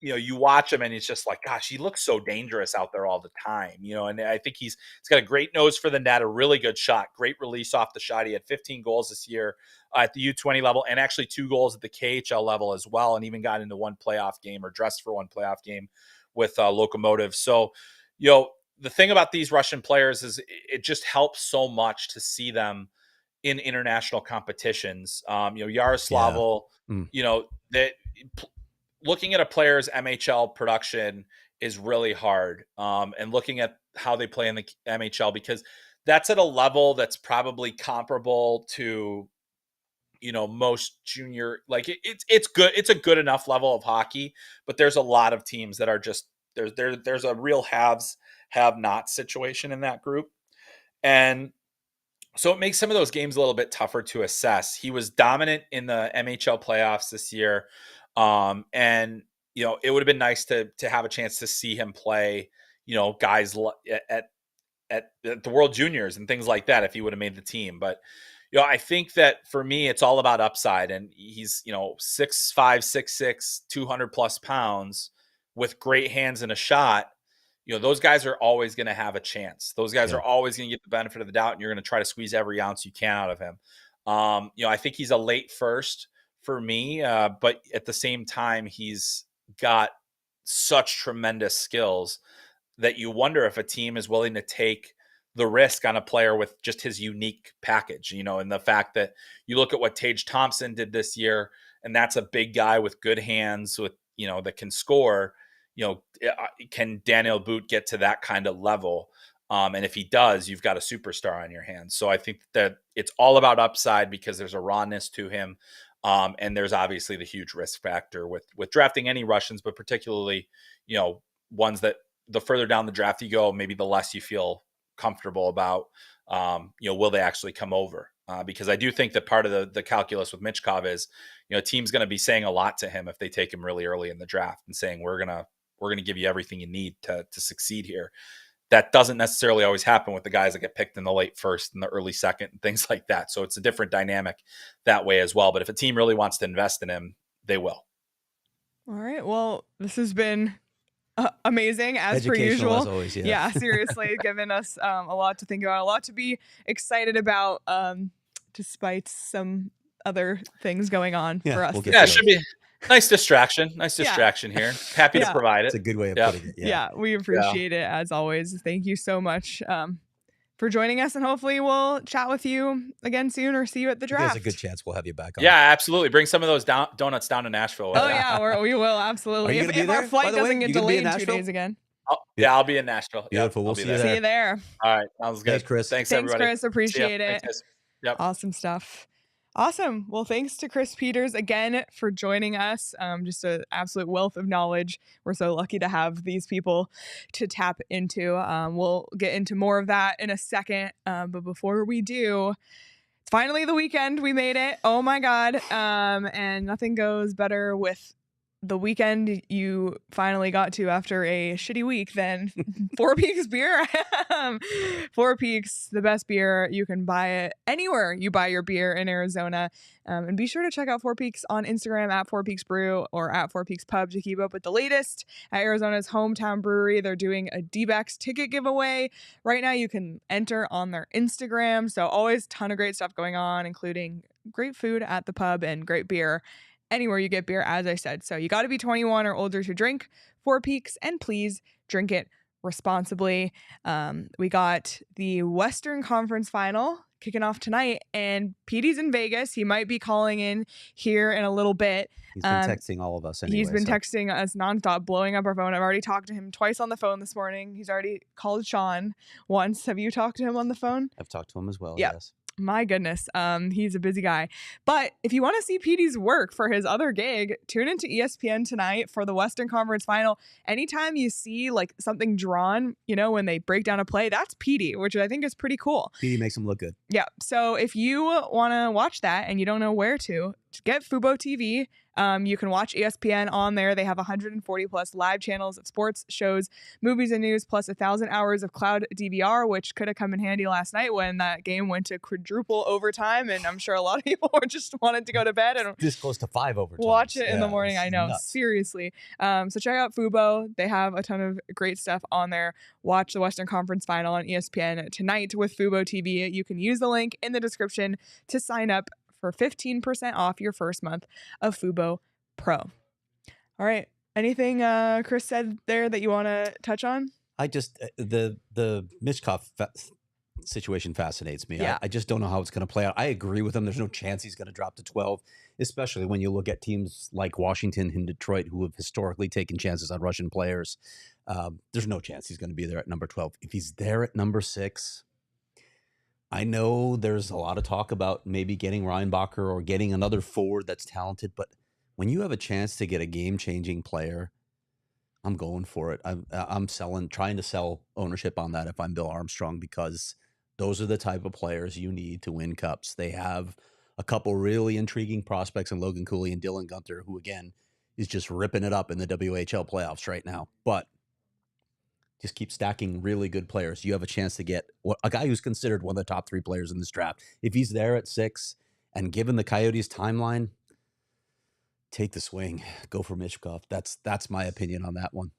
S2: You watch him and it's just like, gosh, he looks so dangerous out there all the time, and I think he's got a great nose for the net, a really good shot, great release off the shot. He had 15 goals this year at the U20 level, and actually 2 goals at the KHL level as well, and even got into one playoff game, or dressed for one playoff game with Locomotive. So, the thing about these Russian players is it just helps so much to see them in international competitions. Yaroslavl, that looking at a player's MHL production is really hard. And looking at how they play in the MHL, because that's at a level that's probably comparable to, most junior, like it's good. It's a good enough level of hockey, but there's a lot of teams that are just, there's a real haves, have not situation in that group. And so it makes some of those games a little bit tougher to assess. He was dominant in the MHL playoffs this year. And it would have been nice to have a chance to see him play, guys at the World Juniors and things like that, if he would have made the team. But, I think that for me, it's all about upside. And he's, 6'5", 6'6", 200 plus pounds with great hands and a shot. Those guys are always going to have a chance. Those guys are always going to get the benefit of the doubt, and you're going to try to squeeze every ounce you can out of him. I think he's a late first for me, but at the same time, he's got such tremendous skills that you wonder if a team is willing to take the risk on a player with just his unique package, and the fact that you look at what Tage Thompson did this year, and that's a big guy with good hands, with, that can score. Can Daniil But get to that kind of level? And if he does, you've got a superstar on your hands. So I think that it's all about upside, because there's a rawness to him. And there's obviously the huge risk factor with drafting any Russians, but particularly, ones that the further down the draft you go, maybe the less you feel comfortable about, will they actually come over? Because I do think that part of the calculus with Michkov is, a team's going to be saying a lot to him if they take him really early in the draft and saying, we're going to give you everything you need to succeed here. That doesn't necessarily always happen with the guys that get picked in the late first and the early second and things like that. So it's a different dynamic that way as well. But if a team really wants to invest in him, they will.
S1: All right. Well, this has been amazing as per usual.
S3: As always,
S1: yeah, seriously, giving us a lot to think about, a lot to be excited about, despite some other things going on for us.
S2: It should be nice distraction here. Happy to provide it.
S3: It's a good way of putting it.
S1: Yeah, we appreciate it as always. Thank you so much for joining us, and hopefully we'll chat with you again soon, or see you at the draft.
S3: There's a good chance we'll have you back on.
S2: Yeah, absolutely. Bring some of those donuts down to Nashville.
S1: Oh yeah, we will absolutely. If our flight doesn't get delayed in 2 days again.
S2: Yeah, I'll be in Nashville.
S3: Beautiful. We'll see you there.
S2: All right, sounds good.
S3: Thanks, Chris.
S2: Thanks everybody.
S1: Chris. Appreciate it.
S2: Thanks, yep.
S1: Awesome stuff. Awesome. Well, thanks to Chris Peters again for joining us. Just an absolute wealth of knowledge. We're so lucky to have these people to tap into. We'll get into more of that in a second. But before we do, it's finally the weekend. We made it. Oh my God. And nothing goes better with the weekend you finally got to after a shitty week than Four Peaks beer. Four Peaks, the best beer. You can buy it anywhere you buy your beer in Arizona. And be sure to check out Four Peaks on Instagram at Four Peaks Brew or at Four Peaks Pub to keep up with the latest at Arizona's hometown brewery. They're doing a D-backs ticket giveaway. Right now you can enter on their Instagram. So always a ton of great stuff going on, including great food at the pub and great beer anywhere you get beer, as I said. So you got to be 21 or older to drink Four Peaks, and please drink it responsibly. We got the Western Conference Final kicking off tonight. And Petey's in Vegas. He might be calling in here in a little bit.
S3: He's been texting all of us anyway.
S1: He's been texting us nonstop, blowing up our phone. I've already talked to him twice on the phone this morning. He's already called Sean once. Have you talked to him on the phone?
S3: I've talked to him as well,
S1: Yep.
S3: yes.
S1: My goodness. He's a busy guy. But if you want to see Petey's work for his other gig, tune into ESPN tonight for the Western Conference Final. Anytime you see like something drawn, you know, when they break down a play, that's Petey, which I think is pretty cool.
S3: Petey makes him look good.
S1: Yeah. So if you want to watch that and you don't know where to, just get Fubo TV. You can watch ESPN on there. They have 140 plus live channels of sports, shows, movies, and news, plus 1,000 hours of cloud DVR, which could have come in handy last night when that game went to quadruple overtime. And I'm sure a lot of people just wanted to go to bed and
S3: this close to 5 overtimes.
S1: Watch it in the morning. I know.
S3: Nuts.
S1: Seriously. So check out Fubo. They have a ton of great stuff on there. Watch the Western Conference Final on ESPN tonight with Fubo TV. You can use the link in the description to sign up for 15% off your first month of Fubo Pro. All right. Anything Chris said there that you want to touch on?
S3: I just, the Michkov situation fascinates me.
S1: Yeah.
S3: I just don't know how it's going to play out. I agree with him. There's no chance he's going to drop to 12, especially when you look at teams like Washington and Detroit who have historically taken chances on Russian players. There's no chance he's going to be there at number 12. If he's there at number 6, I know there's a lot of talk about maybe getting Reinbacher or getting another forward that's talented, but when you have a chance to get a game-changing player, I'm going for it. I'm trying to sell ownership on that if I'm Bill Armstrong, because those are the type of players you need to win cups. They have a couple really intriguing prospects in Logan Cooley and Dylan Guenther, who again is just ripping it up in the WHL playoffs right now. But just keep stacking really good players. You have a chance to get a guy who's considered one of the top 3 players in this draft. If he's there at 6, and given the Coyotes timeline, take the swing. Go for Michkov. That's my opinion on that one.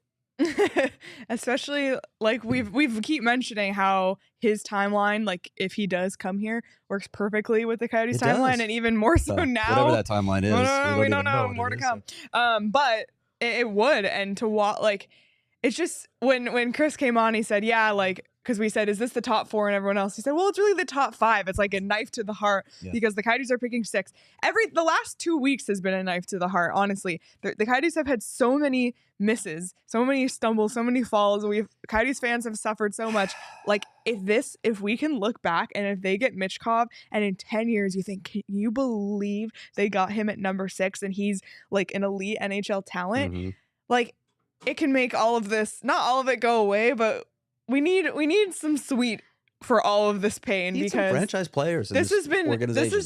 S1: Especially like we've keep mentioning how his timeline, like if he does come here, works perfectly with the Coyotes timeline, and even more so now.
S3: Whatever that timeline is,
S1: we don't know. More to come. But it would, and to watch, like, it's just when Chris came on, he said, yeah, like, because we said, is this the top 4? And everyone else, he said, well, it's really the top 5. It's like a knife to the heart because the Coyotes are picking 6. The last 2 weeks has been a knife to the heart, honestly. The Coyotes have had so many misses, so many stumbles, so many falls. Coyotes fans have suffered so much. Like, if we can look back and if they get Michkov and in 10 years you think, can you believe they got him at number 6 and he's like an elite NHL talent? Mm-hmm. Like, it can make all of this, not all of it go away, but we need some sweet for all of this pain, because
S3: some franchise players.
S1: This has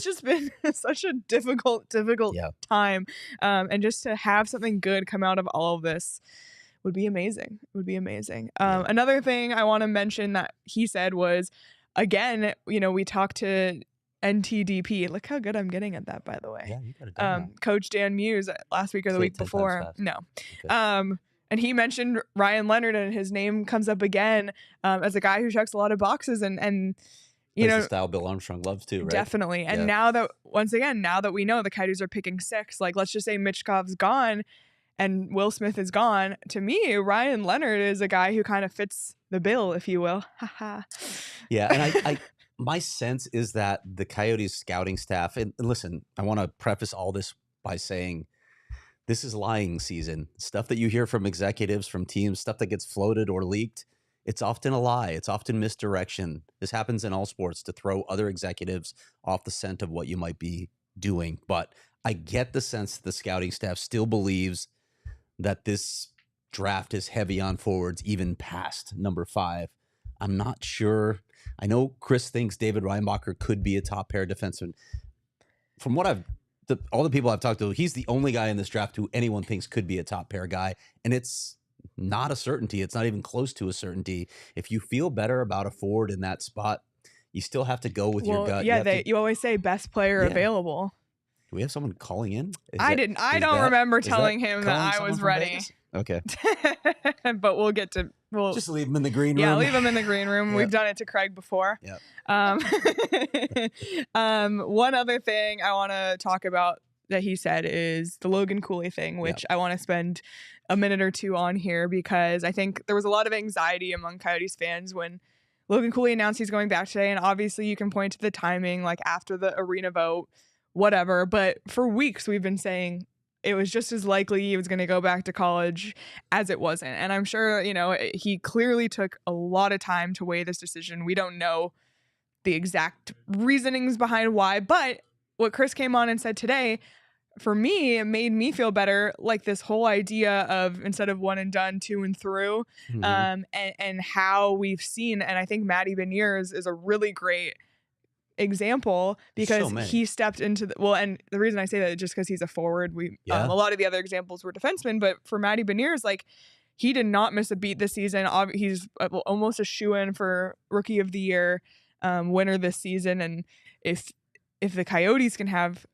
S1: just been such a difficult time, and just to have something good come out of all of this would be amazing. Another thing I want to mention that he said was, again, we talked to NTDP. Look how good I'm getting at that, by the way.
S3: Yeah, you got it done.
S1: Coach Dan Muse last week or the week before. No. Okay. And he mentioned Ryan Leonard, and his name comes up again as a guy who checks a lot of boxes, and
S3: the style Bill Armstrong loves too, right?
S1: Definitely. And now that we know the Coyotes are picking 6, like, let's just say Michkov's gone and Will Smith is gone. To me, Ryan Leonard is a guy who kind of fits the bill, if you will.
S3: Yeah, and I my sense is that the Coyotes scouting staff, and listen, I want to preface all this by saying, this is lying season. Stuff that you hear from executives, from teams, stuff that gets floated or leaked, it's often a lie. It's often misdirection. This happens in all sports, to throw other executives off the scent of what you might be doing. But I get the sense that the scouting staff still believes that this draft is heavy on forwards, even past number 5. I'm not sure. I know Chris thinks David Reinbacher could be a top pair defenseman. From what all the people I've talked to, he's the only guy in this draft who anyone thinks could be a top pair guy. And it's not a certainty. It's not even close to a certainty. If you feel better about a forward in that spot, you still have to go with your gut.
S1: Yeah, you always say best player available.
S3: Do we have someone calling in?
S1: I don't remember telling him that I was ready.
S3: Vegas? Okay.
S1: But we'll
S3: just leave him in the green room.
S1: Yeah, leave him in the green room. Yep. We've done it to Craig before.
S3: Yep.
S1: One other thing I want to talk about that he said is the Logan Cooley thing, which I want to spend a minute or two on here, because I think there was a lot of anxiety among Coyotes fans when Logan Cooley announced he's going back today, and obviously you can point to the timing, like after the arena vote, whatever. But for weeks we've been saying it was just as likely he was going to go back to college as it wasn't. And I'm sure, he clearly took a lot of time to weigh this decision. We don't know the exact reasonings behind why, but what Chris came on and said today, for me, it made me feel better. Like this whole idea of instead of one and done, 2 and through, and how we've seen, and I think Matty Beniers is a really great example because he stepped into and the reason I say that is just because he's a forward. A lot of the other examples were defensemen, but for Matty Beniers, like he did not miss a beat this season. He's almost a shoo-in for Rookie of the Year winner this season, and if the Coyotes can have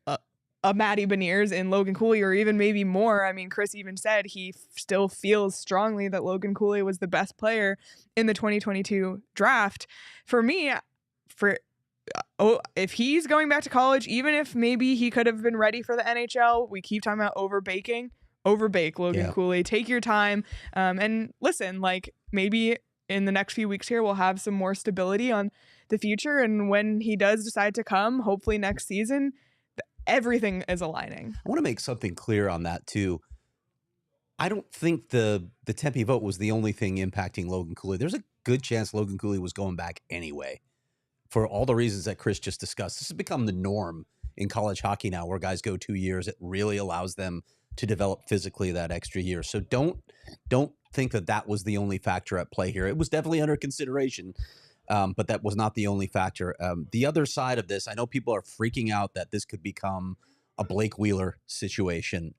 S1: a Matty Beniers and Logan Cooley, or even maybe more. I mean, Chris even said he still feels strongly that Logan Cooley was the best player in the 2022 draft. For me, if he's going back to college, even if maybe he could have been ready for the NHL, we keep talking about overbake Logan Cooley. Take your time. And listen, like maybe in the next few weeks here, we'll have some more stability on the future. And when he does decide to come, hopefully next season, everything is aligning.
S3: I want to make something clear on that too. I don't think the Tempe vote was the only thing impacting Logan Cooley. There's a good chance Logan Cooley was going back anyway. For all the reasons that Chris just discussed, this has become the norm in college hockey now, where guys go 2 years. It really allows them to develop physically that extra year. So don't think that was the only factor at play here. It was definitely under consideration, but that was not the only factor. The other side of this, I know people are freaking out that this could become a Blake Wheeler situation.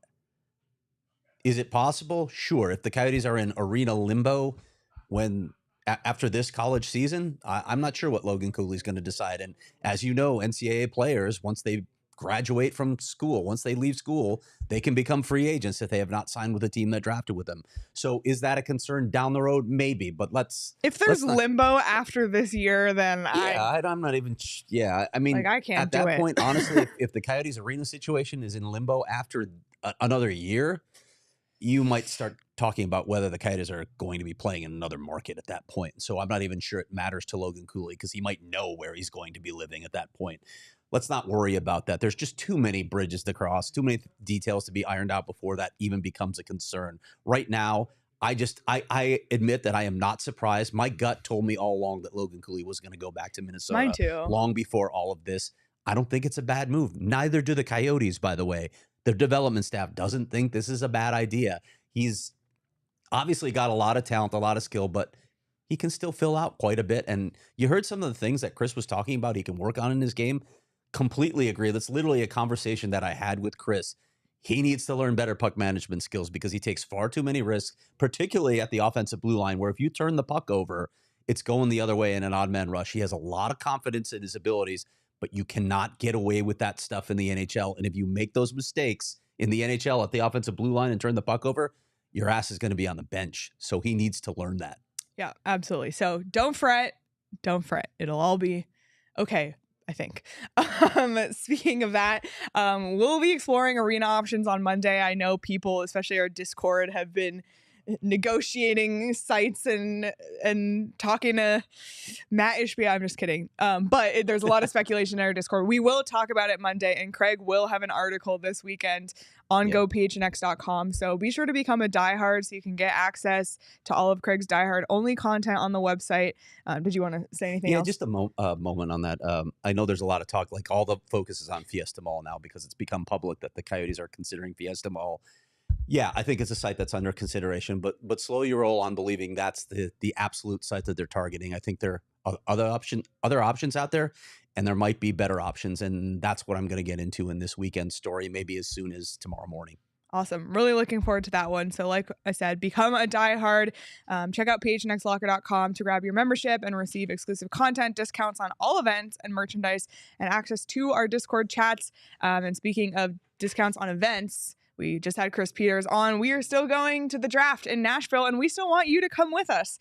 S3: Is it possible? Sure. If the Coyotes are in arena limbo after this college season, I'm not sure what Logan Cooley's going to decide. And as you know, NCAA players, once they graduate from school, once they leave school, they can become free agents if they have not signed with a team that drafted with them. So is that a concern down the road? Maybe, but
S1: if there's limbo after this year, then
S3: I'm not even. Yeah, I mean,
S1: I can't
S3: at that point, honestly, if the Coyotes arena situation is in limbo after another year, you might start talking about whether the Coyotes are going to be playing in another market at that point. So I'm not even sure it matters to Logan Cooley because he might know where he's going to be living at that point. Let's not worry about that. There's just too many bridges to cross, too many details to be ironed out before that even becomes a concern. Right now, I admit that I am not surprised. My gut told me all along that Logan Cooley was going to go back to Minnesota.
S1: Mine too.
S3: Long before all of this. I don't think it's a bad move. Neither do the Coyotes, by the way. Their development staff doesn't think this is a bad idea. He's obviously got a lot of talent, a lot of skill, but he can still fill out quite a bit. And you heard some of the things that Chris was talking about he can work on in his game. Completely agree. That's literally a conversation that I had with Chris. He needs to learn better puck management skills because he takes far too many risks, particularly at the offensive blue line, where if you turn the puck over, it's going the other way in an odd man rush. He has a lot of confidence in his abilities, but you cannot get away with that stuff in the NHL. And if you make those mistakes in the NHL at the offensive blue line and turn the puck over, your ass is going to be on the bench. So he needs to learn that.
S1: Yeah, absolutely. So don't fret. Don't fret. It'll all be okay, I think. Speaking of that, we'll be exploring arena options on Monday. I know people, especially our Discord, have been negotiating sites and talking to Matt Ishbia. I'm just kidding. But there's a lot of speculation in our Discord. We will talk about it Monday, and Craig will have an article this weekend on gophnx.com. So be sure to become a diehard so you can get access to all of Craig's diehard only content on the website. Did you want to say anything else?
S3: Yeah, just a moment on that. I know there's a lot of talk, like all the focus is on Fiesta Mall now because it's become public that the Coyotes are considering Fiesta Mall. Yeah, I think it's a site that's under consideration, but slow your roll on believing that's the absolute site that they're targeting. I think there are other options out there, and there might be better options, and that's what I'm going to get into in this weekend story, maybe as soon as tomorrow morning.
S1: Awesome. Really looking forward to that one. So like I said, become a diehard. Check out phnxlocker.com to grab your membership and receive exclusive content, discounts on all events and merchandise, and access to our Discord chats. And speaking of discounts on events, we just had Chris Peters on. We are still going to the draft in Nashville, and we still want you to come with us.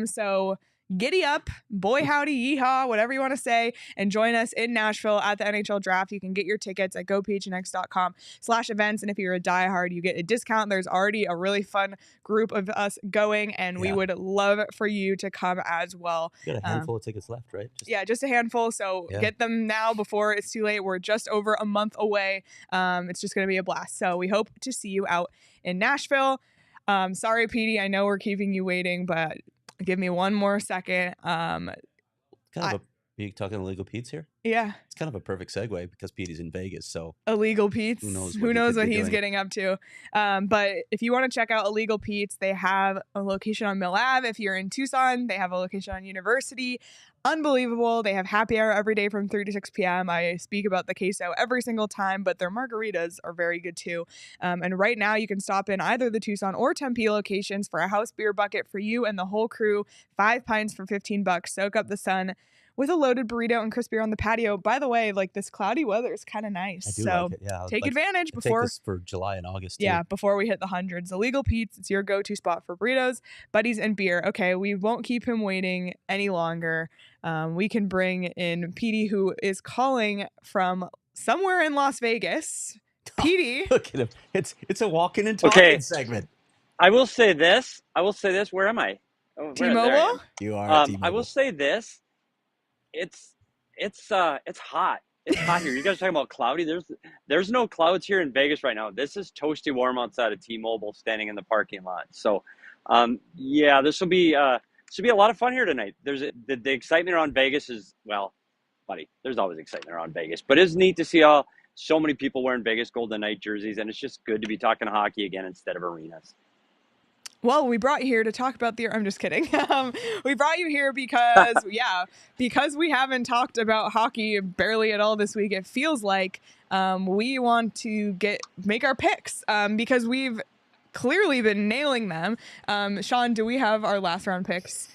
S1: So giddy up, boy howdy, yeehaw, whatever you want to say, and join us in Nashville at the NHL Draft. You can get your tickets at gophnx.com/events. And if you're a diehard, you get a discount. There's already a really fun group of us going, and we would love for you to come as well.
S3: You got a handful of tickets left, right?
S1: Just a handful. So get them now before it's too late. We're just over a month away. It's just going to be a blast. So we hope to see you out in Nashville. Sorry, Petey. I know we're keeping you waiting, but give me one more second.
S3: Are you talking Illegal Pete's here?
S1: Yeah.
S3: It's kind of a perfect segue because Petey's in Vegas. So
S1: Illegal Pete's. Who knows what he's getting up to? But if you want to check out Illegal Pete's, they have a location on Mill Ave. If you're in Tucson, they have a location on University. Unbelievable. They have happy hour every day from 3 to 6 p.m. I speak about the queso every single time, but their margaritas are very good too. And right now you can stop in either the Tucson or Tempe locations for a house beer bucket for you and the whole crew. 5 pints for $15. Soak up the sun with a loaded burrito and crisp beer on the patio. By the way, like, this cloudy weather is kind of nice.
S3: I do
S1: so
S3: like it. Yeah,
S1: take advantage before.
S3: Take this for July and August too.
S1: Yeah, before we hit the hundreds. Illegal Pete's, it's your go-to spot for burritos, buddies, and beer. Okay, we won't keep him waiting any longer. We can bring in Petey, who is calling from somewhere in Las Vegas. Petey.
S3: Look at him. It's a walking and talking segment.
S4: I will say this. Where am I?
S1: T-Mobile?
S3: You are T-Mobile.
S4: I will say this. It's hot. It's hot here. You guys are talking about cloudy. There's no clouds here in Vegas right now. This is toasty warm outside of T-Mobile, standing in the parking lot. So, this will be should be a lot of fun here tonight. There's the excitement around Vegas is, well, buddy, there's always excitement around Vegas, but it's neat to see so many people wearing Vegas Golden Knight jerseys, and it's just good to be talking hockey again instead of arenas.
S1: Well, we brought you here to talk about I'm just kidding. We brought you here because, because we haven't talked about hockey barely at all this week. It feels like we want to make our picks because we've clearly been nailing them. Sean, do we have our last round picks?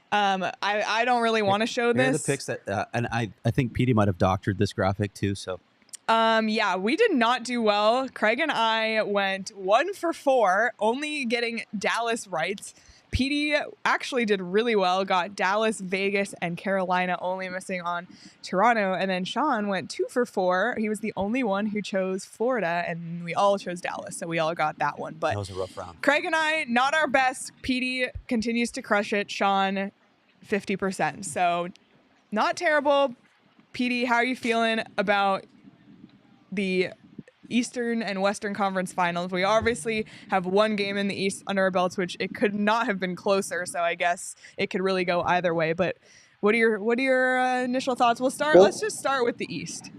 S1: I don't really want to show this.
S3: The picks that, and I think Petey might have doctored this graphic too. So.
S1: We did not do well. Craig and I went 1 for 4, only getting Dallas right. Petey actually did really well, got Dallas, Vegas, and Carolina, only missing on Toronto. And then Sean went 2 for 4. He was the only one who chose Florida, and we all chose Dallas, so we all got that one. But
S3: that was a rough round.
S1: Craig and I, not our best. Petey continues to crush it. Sean, 50%. So not terrible. Petey, how are you feeling about the Eastern and Western Conference Finals? We obviously have one game in the East under our belts, which it could not have been closer. So I guess it could really go either way. But what are your initial thoughts? Let's just start with the East.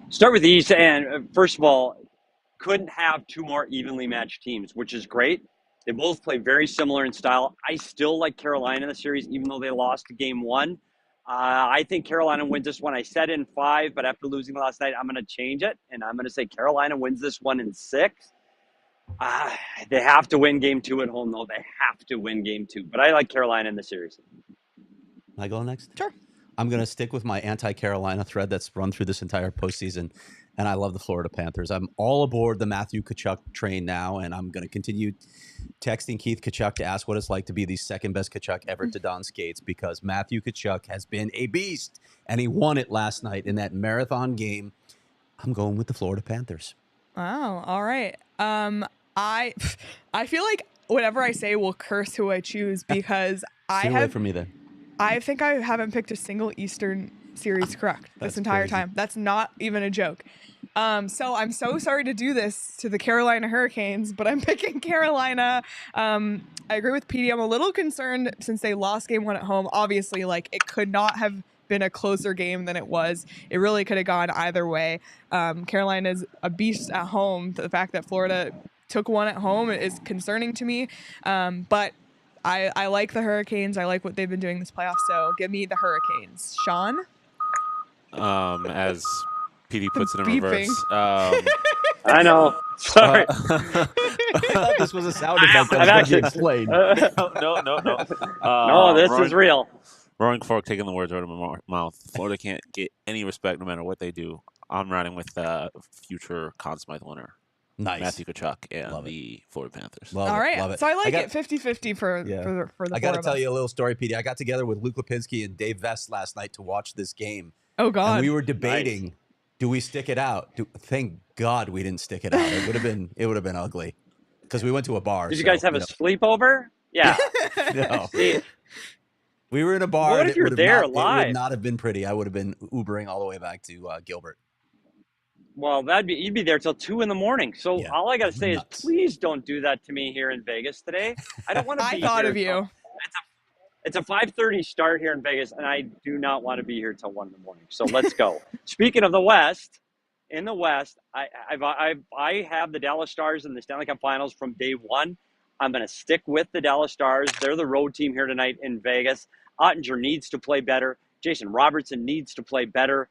S4: Start with the East, and first of all, couldn't have 2 more evenly matched teams, which is great. They both play very similar in style. I still like Carolina in the series, even though they lost game 1. I think Carolina wins this one. I said in 5, but after losing last night, I'm going to change it, and I'm going to say Carolina wins this one in 6. They have to win game 2 at home, though. They have to win game 2. But I like Carolina in the series.
S3: Can I go next?
S1: Sure.
S3: I'm going to stick with my anti-Carolina thread that's run through this entire postseason, and I love the Florida Panthers. I'm all aboard the Matthew Tkachuk train now, and I'm going to continue texting Keith Tkachuk to ask what it's like to be the second best Tkachuk ever to Don Skates, because Matthew Tkachuk has been a beast, and he won it last night in that marathon game. I'm going with the Florida Panthers.
S1: Wow. All right. I feel like whatever I say will curse who I choose, because
S3: Stay away from me then.
S1: I think I haven't picked a single Eastern series correct this entire time. That's not even a joke. So I'm so sorry to do this to the Carolina Hurricanes, but I'm picking Carolina. I agree with Petey. I'm a little concerned since they lost game 1 at home. Obviously, like, it could not have been a closer game than it was. It really could have gone either way. Carolina's a beast at home. The fact that Florida took 1 at home is concerning to me. But I like the Hurricanes. I like what they've been doing this playoff, so give me the Hurricanes. Sean?
S5: As Petey puts it in
S1: beeping.
S5: reverse.
S4: I know. Sorry.
S3: I thought this was a sound effect that was going to be explained.
S5: No.
S4: No, this is real.
S5: Roaring Fork taking the words out of my mouth. Florida can't get any respect no matter what they do. I'm riding with future Conn Smythe winner. Matthew Tkachuk and
S3: Love
S5: the Florida Panthers.
S1: All right. So I like it 50-50 for the
S3: I got to
S1: four
S3: tell
S1: of
S3: you
S1: us.
S3: a little story, Petey. I got together with Luke Lipinski and Dave Vest last night to watch this game.
S1: Oh, God.
S3: And we were debating, do we stick it out? Thank God we didn't stick it out. It would have been ugly because we went to a bar.
S4: Did you guys have a sleepover? Yeah.
S3: No.
S4: See,
S3: We were in a bar.
S4: What if you're there live?
S3: It would not have been pretty. I would have been Ubering all the way back to Gilbert.
S4: well, you'd be there till 2 a.m. So
S3: Yeah,
S4: all I got to say
S3: nuts.
S4: is, please don't do that to me here in Vegas today. I don't want to be
S1: I thought
S4: here
S1: of you.
S4: It's a 5:30 start here in Vegas, and I do not want to be here till 1 a.m. So let's go. Speaking of the West, in the West, I have the Dallas Stars in the Stanley Cup Finals from day one. I'm going to stick with the Dallas Stars. They're the road team here tonight in Vegas. Ottinger needs to play better. Jason Robertson needs to play better.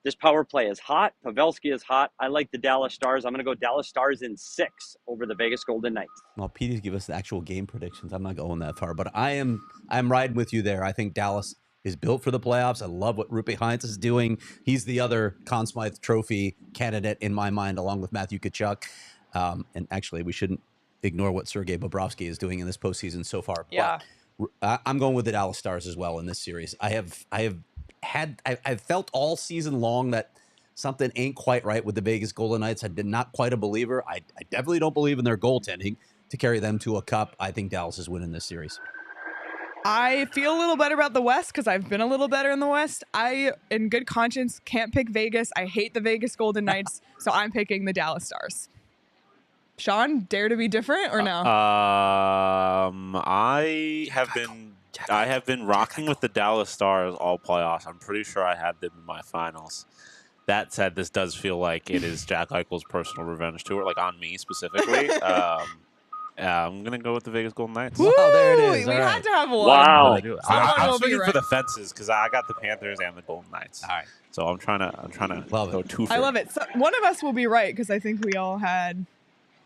S4: This power play is hot. Pavelski is hot. I like the Dallas Stars. I'm going to go Dallas Stars in 6 over the Vegas Golden Knights.
S3: Well, Petey's give us the actual game predictions. I'm not going that far, but I'm riding with you there. I think Dallas is built for the playoffs. I love what Rupi Heinz is doing. He's the other Conn Smythe Trophy candidate in my mind, along with Matthew Tkachuk. And actually, we shouldn't ignore what Sergei Bobrovsky is doing in this postseason so far.
S1: Yeah.
S3: But I'm going with the Dallas Stars as well in this series. I've felt all season long that something ain't quite right with the Vegas Golden Knights. I did not quite a believer. I definitely don't believe in their goaltending to carry them to a cup. I think Dallas is winning this series.
S1: I feel a little better about the West because I've been a little better in the West. I, in good conscience, can't pick Vegas. I hate the Vegas Golden Knights, so I'm picking the Dallas Stars. Sean, dare to be different or no?
S5: I have been rocking with the Dallas Stars all playoffs. I'm pretty sure I had them in my finals. That said, this does feel like it is Jack Eichel's personal revenge tour, like on me specifically. I'm gonna go with the Vegas Golden Knights.
S1: Woo!
S3: there it is.
S1: We
S3: All
S1: had
S3: right.
S1: to have one.
S4: Wow.
S5: I'm
S1: Someone will be
S5: swinging for
S1: right.
S5: the fences because I got the Panthers and the Golden Knights.
S3: All right.
S5: So I'm trying to
S3: Love
S5: go
S3: it.
S5: two for
S1: I love it. So one of us will be right because I think we all had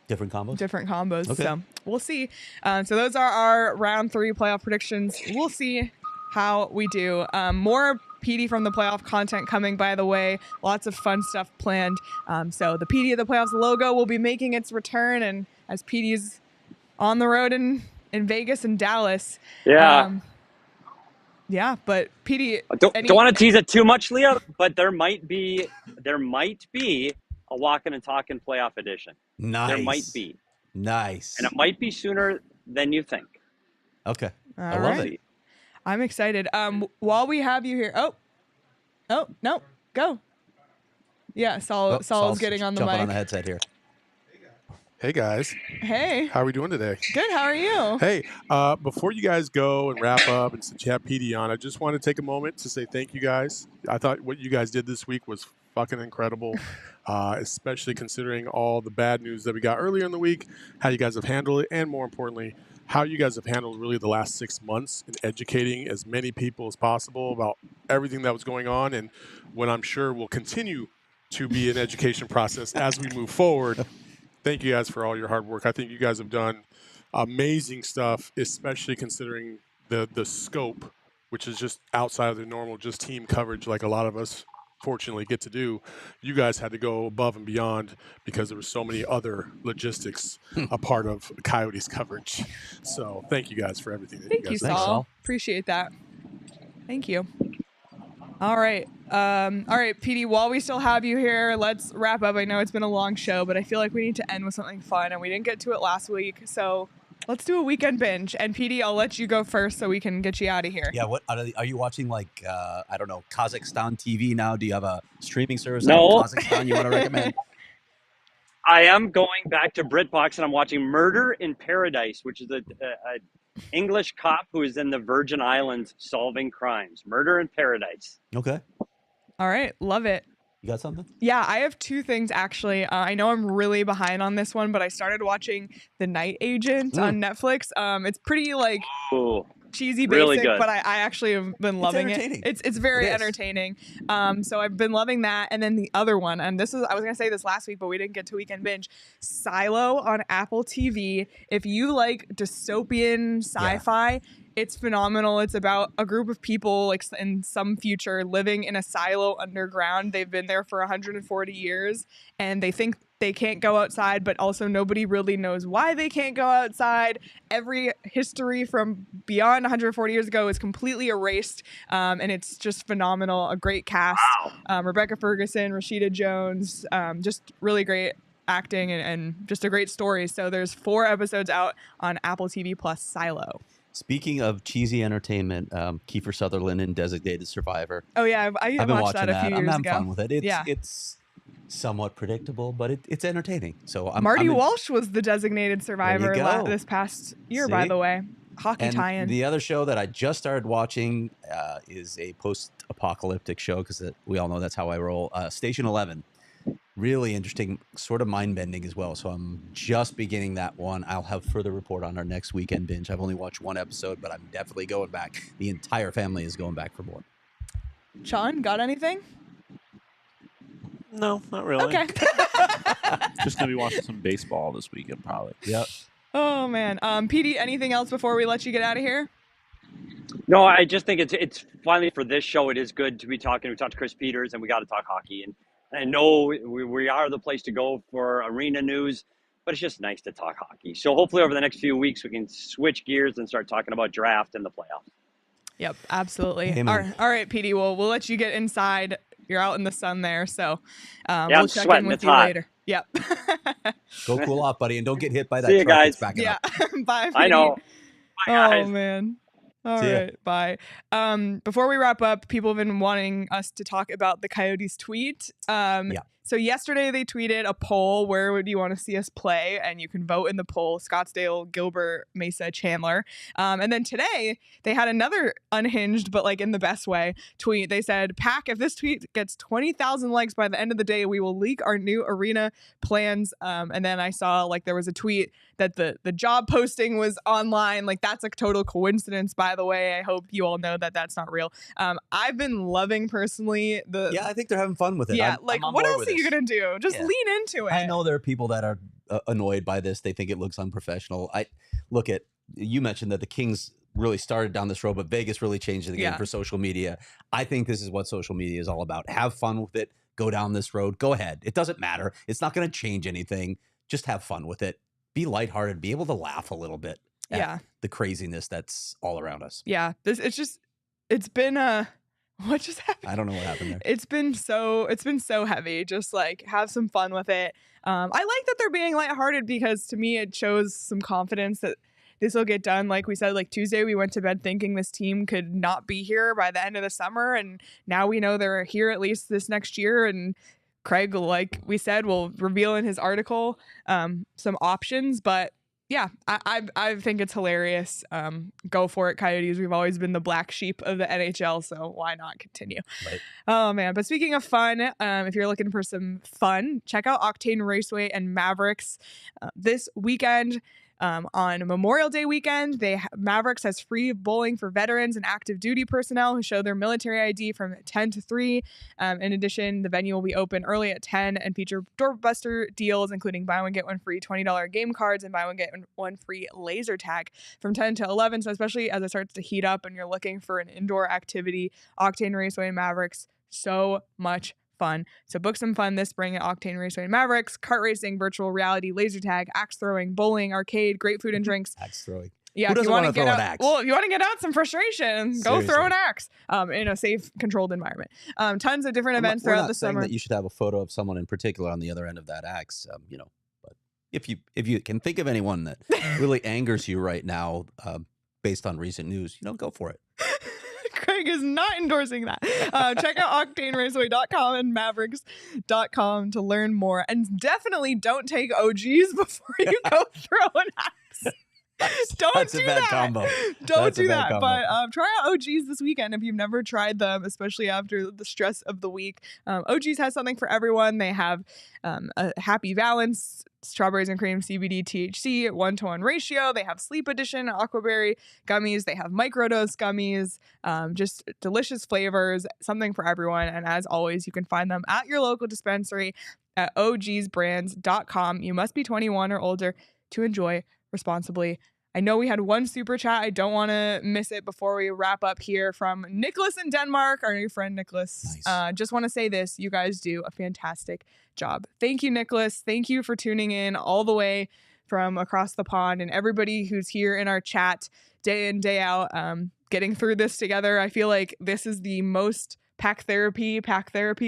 S3: Different combos?
S1: different combos.
S3: Okay.
S1: So we'll see. So those are our round 3 playoff predictions. We'll see how we do. More PD from the playoff content coming, by the way. Lots of fun stuff planned. So the PD of the playoffs logo will be making its return, and as PD's on the road in Vegas and Dallas.
S4: Yeah.
S1: Yeah, but PD,
S4: Don't want to tease it too much, Leah, but there might be a walking and talking playoff edition.
S3: Nice.
S4: There might be.
S3: Nice.
S4: And it might be sooner than you think.
S3: Okay.
S1: All
S3: I love
S1: right.
S3: it.
S1: I'm excited. While we have you here, oh, no, go. Yeah, Saul's getting on the
S3: jumping
S1: mic.
S3: on the headset here.
S6: Hey guys,
S1: Hey,
S6: how are we doing today?
S1: good. How are you?
S6: Hey, before you guys go and wrap up, and since you have PD on, I just want to take a moment to say thank you guys. I thought what you guys did this week was fucking incredible, especially considering all the bad news that we got earlier in the week, how you guys have handled it, and more importantly, how you guys have handled really the last 6 months in educating as many people as possible about everything that was going on, and what I'm sure will continue to be an education process as we move forward. Thank you guys for all your hard work. I think you guys have done amazing stuff, especially considering the scope, which is just outside of the normal just team coverage like a lot of us fortunately get to do. You guys had to go above and beyond because there were so many other logistics a part of Coyotes coverage. So thank you guys for everything that
S1: Thank
S6: you
S1: you,
S6: guys
S1: Saul.
S6: have done.
S3: Saul.
S1: Appreciate that. Thank you. All right. PD, while we still have you here, let's wrap up. I know it's been a long show, but I feel like we need to end with something fun, and we didn't get to it last week. So let's do a weekend binge. And PD, I'll let you go first so we can get you out of here.
S3: Yeah, what are you watching? Like I don't know, Kazakhstan TV now? Do you have a streaming service
S4: No.
S3: out of Kazakhstan you want to recommend?
S4: I am going back to BritBox and I'm watching Murder in Paradise, which is a English cop who is in the Virgin Islands solving crimes. Murder in Paradise.
S3: Okay,
S1: All right. Love it.
S3: you got something?
S1: Yeah, I have 2 things actually. I know I'm really behind on this one, but I started watching The Night Agent on Netflix. It's pretty like
S4: Ooh.
S1: cheesy,
S4: Really
S1: basic,
S4: good.
S1: but I actually have been loving it.
S3: entertaining.
S1: It's very
S3: It is.
S1: entertaining. So I've been loving that. And then the other one, and I was gonna say this last week, but we didn't get to Weekend Binge. Silo on Apple TV. If you like dystopian sci-fi, It's phenomenal. It's about a group of people, like in some future, living in a silo underground. They've been there for 140 years, and they think they can't go outside, but also nobody really knows why they can't go outside. Every history from beyond 140 years ago is completely erased, and it's just phenomenal. A great cast. Rebecca Ferguson, Rashida Jones, just really great acting and just a great story. So there's 4 episodes out on Apple TV Plus Silo.
S3: Speaking of cheesy entertainment, Kiefer Sutherland in Designated Survivor.
S1: Oh yeah, I
S3: I've been
S1: watched
S3: watching
S1: that a few years
S3: I'm having
S1: ago.
S3: fun with it. It's somewhat predictable, but it's entertaining. So
S1: Marty Walsh was the Designated Survivor this past year, by the way. Hockey tie-in.
S3: The other show that I just started watching is a post-apocalyptic show, because we all know that's how I roll. Station 11. Really interesting, sort of mind-bending as well. So I'm just beginning that one. I'll have further report on our next weekend binge. I've only watched 1 episode, but I'm definitely going back. The entire family is going back for more.
S1: Sean, got anything?
S5: No, not really.
S1: Okay.
S5: Just going to be watching some baseball this weekend, probably.
S3: Yep.
S1: Oh, man. Petey, anything else before we let you get out of here?
S4: No, I just think it's finally for this show, it is good to be talking. We talked to Chris Peters, and we got to talk hockey. And I know we are the place to go for arena news, but it's just nice to talk hockey. So hopefully over the next few weeks, we can switch gears and start talking about draft and the playoffs.
S1: Yep, absolutely. All right, Petey, we'll let you get inside. You're out in the sun there, so we'll check in with you later. Yep.
S3: Go cool off, buddy, and don't get hit by that
S4: See you
S3: truck
S4: guys.
S3: that's backing up.
S1: Bye, Petey.
S4: I know. Bye, guys.
S1: Oh, man. All
S3: See ya.
S1: right, bye. Before we wrap up, people have been wanting us to talk about the Coyotes tweet. So yesterday they tweeted a poll, where would you want to see us play? And you can vote in the poll, Scottsdale, Gilbert, Mesa, Chandler. And then today they had another unhinged, but like in the best way, tweet. They said, Pack, if this tweet gets 20,000 likes by the end of the day, we will leak our new arena plans. And then I saw like there was a tweet that the job posting was online. Like that's a total coincidence, by the way. I hope you all know that that's not real. I've been loving personally
S3: I think they're having fun with it.
S1: Yeah,
S3: I'm on
S1: what
S3: board
S1: else
S3: with
S1: are you
S3: this.
S1: gonna do? Just lean into it.
S3: I know there are people that are annoyed by this. They think it looks unprofessional. You mentioned that the Kings really started down this road, but Vegas really changed the game for social media. I think this is what social media is all about. Have fun with it. Go down this road. Go ahead. It doesn't matter. It's not going to change anything. Just have fun with it. Be lighthearted. Be able to laugh a little bit at the craziness that's all around us.
S1: Yeah, it's been what just happened?
S3: I don't know what happened there.
S1: It's been so heavy. Just like have some fun with it. I like that they're being lighthearted, because to me it shows some confidence that this will get done. Like we said, like Tuesday, we went to bed thinking this team could not be here by the end of the summer, and now we know they're here at least this next year. And Craig, like we said, will reveal in his article some options, but yeah, I think it's hilarious. Go for it, Coyotes. We've always been the black sheep of the NHL, so why not continue?
S3: Right.
S1: Oh, man. But speaking of fun, if you're looking for some fun, check out Octane Raceway and Mavericks this weekend. On Memorial Day weekend, Mavericks has free bowling for veterans and active duty personnel who show their military ID from 10 to 3. In addition, the venue will be open early at 10 and feature doorbuster deals, including buy one, get one free $20 game cards and buy one, get one free laser tag from 10 to 11. So especially as it starts to heat up and you're looking for an indoor activity, Octane Raceway and Mavericks, so much fun. So book some fun this spring at Octane Raceway and Mavericks. Kart racing, virtual reality, laser tag, axe throwing, bowling, arcade, great food and drinks.
S3: Axe throwing.
S1: Yeah,
S3: Who doesn't want to throw an axe?
S1: Well, if you want to get out some frustration, go
S3: Seriously.
S1: throw an axe in a safe, controlled environment. Tons of different events throughout the summer.
S3: That you should have a photo of someone in particular on the other end of that axe, but if you can think of anyone that really angers you right now, based on recent news, go for it.
S1: Craig is not endorsing that. Check out OctaneRaceway.com and Mavericks.com to learn more. And definitely don't take OGs before you go throw an axe.
S3: That's a bad combo.
S1: Don't do that. But try out OGs this weekend if you've never tried them, especially after the stress of the week. OGs has something for everyone. They have a happy balance, strawberries and cream, CBD, THC, 1-to-1 ratio. They have sleep edition, aquaberry gummies. They have microdose gummies, just delicious flavors, something for everyone. And as always, you can find them at your local dispensary at ogsbrands.com. You must be 21 or older to enjoy responsibly. I know we had one super chat. I don't want to miss it before we wrap up here from Nicholas in Denmark, our new friend Nicholas.
S3: Nice.
S1: Just want to say this. You guys do a fantastic job. Thank you, Nicholas. Thank you for tuning in all the way from across the pond, and everybody who's here in our chat day in, day out, getting through this together. I feel like this is the most pack therapy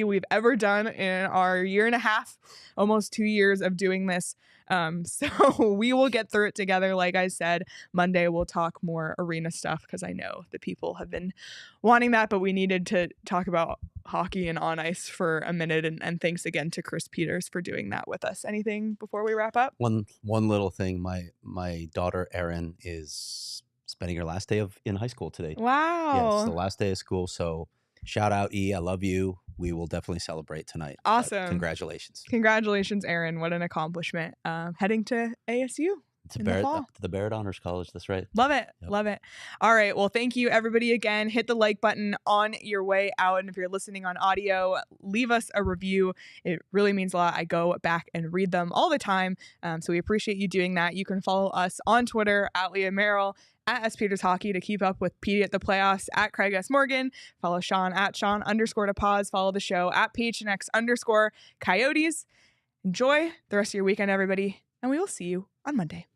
S1: we've ever done in our year and a half, almost 2 years of doing this. So we will get through it together. Like I said, Monday we'll talk more arena stuff because I know the people have been wanting that, but we needed to talk about hockey and on ice for a minute. And thanks again to Chris Peters for doing that with us. Anything before we wrap up?
S3: One little thing. My daughter Erin is spending her last day in high school today.
S1: Wow.
S3: Yeah, it's the last day of school. So shout out, E. I love you. We will definitely celebrate tonight.
S1: Awesome.
S3: Congratulations.
S1: Congratulations, Erin. What an accomplishment. Heading to ASU.
S3: To the Barrett Honors College. That's right.
S1: Love it.
S3: Yep.
S1: Love it. All right. Well, thank you, everybody, again. Hit the like button on your way out. And if you're listening on audio, leave us a review. It really means a lot. I go back and read them all the time. So we appreciate you doing that. You can follow us on Twitter at Leah Merrill, at S. Peters Hockey to keep up with Petey at the playoffs, at Craig S. Morgan. Follow Sean at Sean_to-pause. Follow the show at PHNX_Coyotes. Enjoy the rest of your weekend, everybody. And we will see you on Monday.